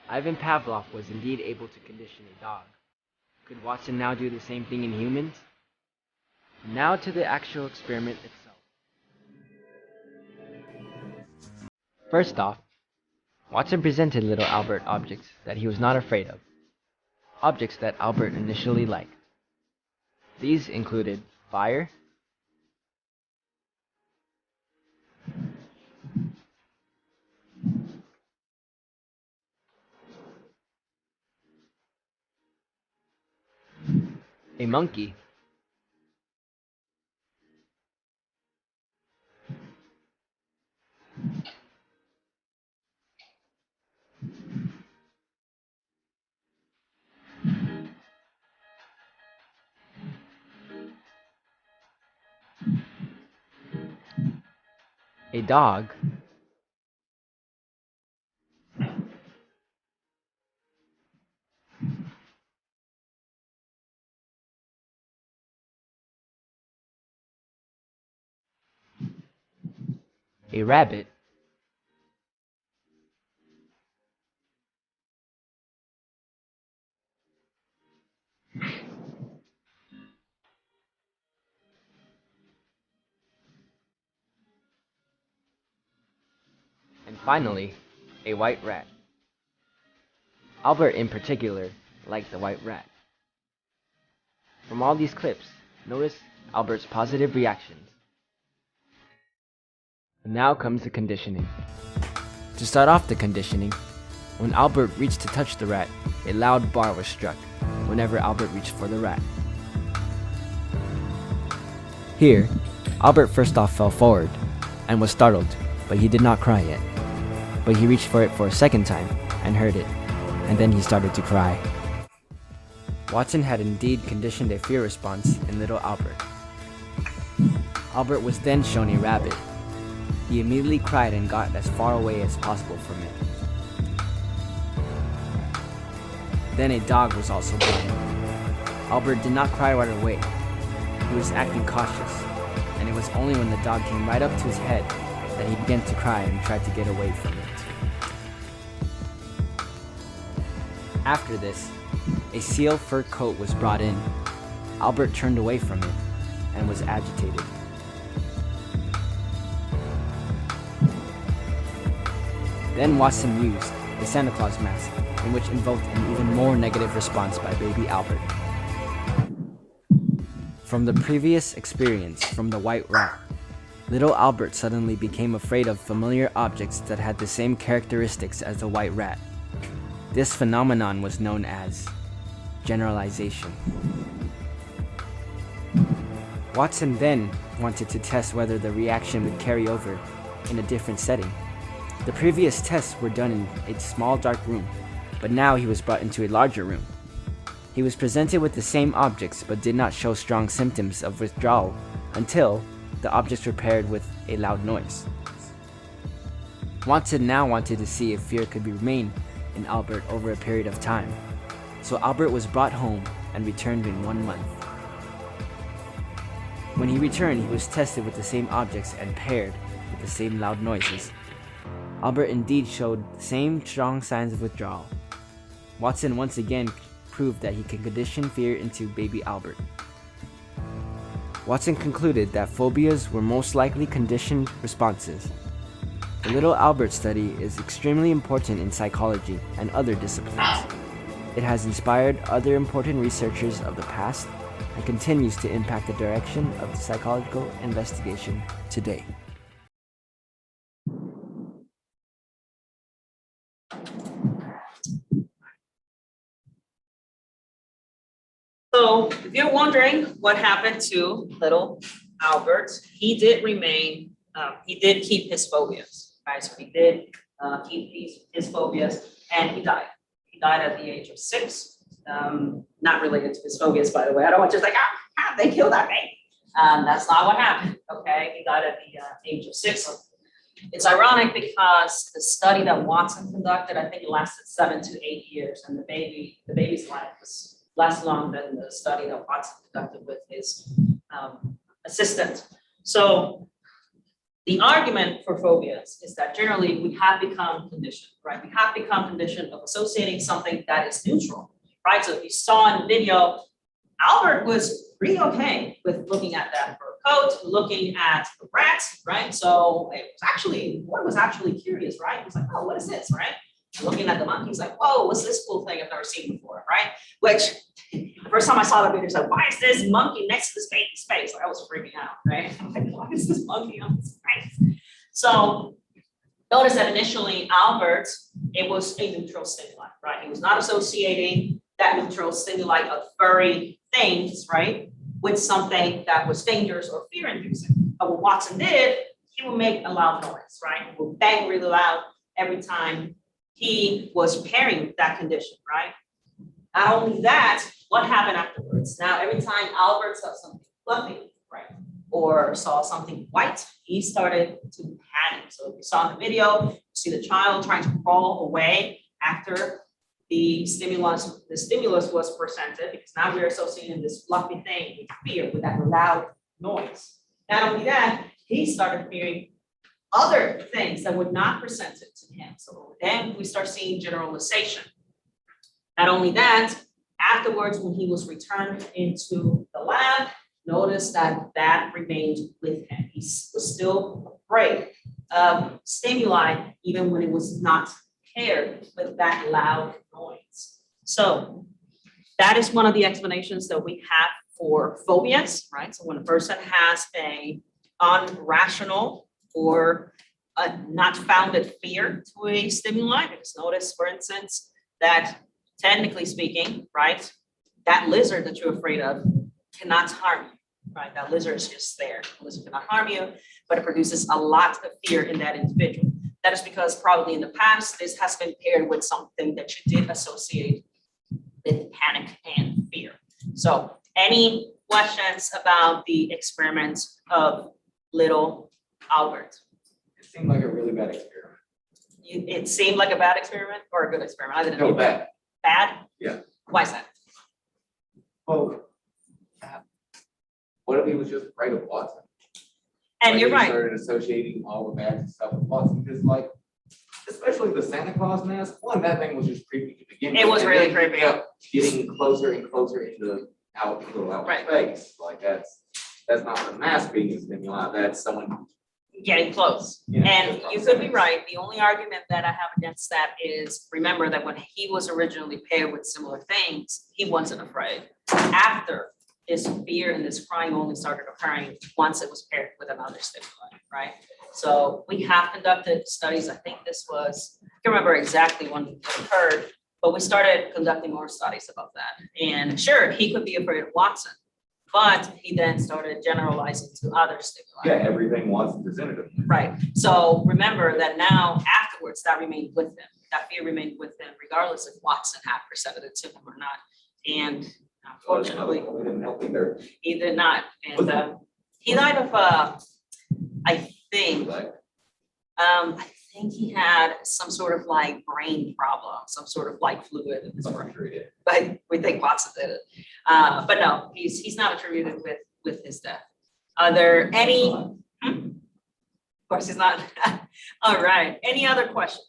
Ivan Pavlov was indeed able to condition a dog. Could Watson now do the same thing in humans? Now to the actual experiment itself. First off, Watson presented little Albert objects that he was not afraid of. Objects that Albert initially liked. These included fire, a monkey, a dog, a rabbit, and finally, a white rat. Albert in particular liked the white rat. From all these clips, notice Albert's positive reactions. And now comes the conditioning. To start off the conditioning, when Albert reached to touch the rat, a loud bar was struck whenever Albert reached for the rat. Here, Albert first off fell forward and was startled, but he did not cry yet. But he reached for it for a second time and heard it, and then he started to cry. Watson had indeed conditioned a fear response in little Albert. Albert was then shown a rabbit. He immediately cried and got as far away as possible from it. Then a dog was also brought in. Albert did not cry right away. He was acting cautious, and it was only when the dog came right up to his head that he began to cry and tried to get away from it. After this, a seal fur coat was brought in. Albert turned away from it and was agitated. Then Watson used a Santa Claus mask, in which invoked an even more negative response by baby Albert. From the previous experience from the white rat, little Albert suddenly became afraid of familiar objects that had the same characteristics as the white rat. This phenomenon was known as generalization. Watson then wanted to test whether the reaction would carry over in a different setting. The previous tests were done in a small dark room, but now he was brought into a larger room. He was presented with the same objects but did not show strong symptoms of withdrawal until the objects were paired with a loud noise. Watson now wanted to see if fear could remain in Albert over a period of time. So Albert was brought home and returned in 1 month. When he returned, he was tested with the same objects and paired with the same loud noises. Albert indeed showed the same strong signs of withdrawal. Watson once again proved that he can condition fear into baby Albert. Watson concluded that phobias were most likely conditioned responses. The little Albert study is extremely important in psychology and other disciplines. It has inspired other important researchers of the past and continues to impact the direction of psychological investigation today. So if you're wondering what happened to little Albert, he did remain, he did keep his phobias, right? So he did keep his phobias, and he died. He died at the age of 6. Not related to his phobias, by the way. I don't want you to like, they killed that baby. That's not what happened, okay? He died at the age of 6. It's ironic because the study that Watson conducted, I think it lasted 7 to 8 years, and the baby's life was less long than the study that Watson conducted with his assistant. So the argument for phobias is that generally we have become conditioned, right? We have become conditioned of associating something that is neutral, right? So if you saw in the video, Albert was pretty okay with looking at that fur coat, looking at the rats, right? So it was actually, Ward was actually curious, right? He was like, oh, what is this, right? And looking at the monkey, he's like, whoa, what's this cool thing I've never seen before, right? Which, the first time I saw that video, I was like, why is this monkey next to this baby's face? Like, I was freaking out, right? I'm like, why is this monkey on his face? So notice that initially, Albert, it was a neutral stimuli, right? He was not associating that neutral stimuli of furry things, right, with something that was dangerous or fear-inducing. But what Watson did, he would make a loud noise, right? He would bang really loud every time he was pairing that condition, right? Not only that, what happened afterwards? Now, every time Albert saw something fluffy, right, or saw something white, he started to panic. So if you saw in the video, you see the child trying to crawl away after the stimulus was presented, because now we're associating this fluffy thing with fear, with that loud noise. Not only that, he started fearing other things that were not presented to him. So then we start seeing generalization. Not only that, afterwards, when he was returned into the lab, notice that that remained with him. He was still afraid of stimuli, even when it was not paired with that loud noise. So that is one of the explanations that we have for phobias, right? So when a person has a unrational or a not founded fear to a stimuli, because notice, for instance, that technically speaking, right, that lizard that you're afraid of cannot harm you, right? That lizard is just there. The lizard cannot harm you, but it produces a lot of fear in that individual. That is because probably in the past, this has been paired with something that you did associate with panic and fear. So any questions about the experiment of little Albert? It seemed like a really bad experiment. It seemed like a bad experiment or a good experiment? I didn't No, know. bad. Bad? Yeah. Why is that? Well, what if he was just afraid of Watson? And Like, you're he right. started associating all the bad stuff with Watson, because like, especially the Santa Claus mask, one, that thing was just creepy to begin with. It was and really then creepy. he kept getting closer and closer into out Right. space. Like that's not the mask being a stimuli, that's someone. Getting close. Yeah, And that's you what could I'm be saying. right. The only argument that I have against that is, remember that when he was originally paired with similar things, he wasn't afraid. After this fear and this crying only started occurring once it was paired with another stimuli, right? So we have conducted studies. I think this was, I can't remember exactly when it occurred, but we started conducting more studies about that. And sure, he could be afraid of Watson, But he then started generalizing to other stimuli. Yeah, everything was presented to him. Right, so remember that now afterwards, that remained with them, that fear remained with them regardless if Watson had presented it to him or not. And unfortunately, We didn't help either. he did not, and he died of, I think he had some sort of like brain problem, some sort of like fluid in his brain. I'm sure he did. But we think Watson did it. But no, he's not attributed with his death. Are there any? Of course, he's not. All right. Any other questions?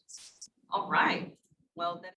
All right. Well then.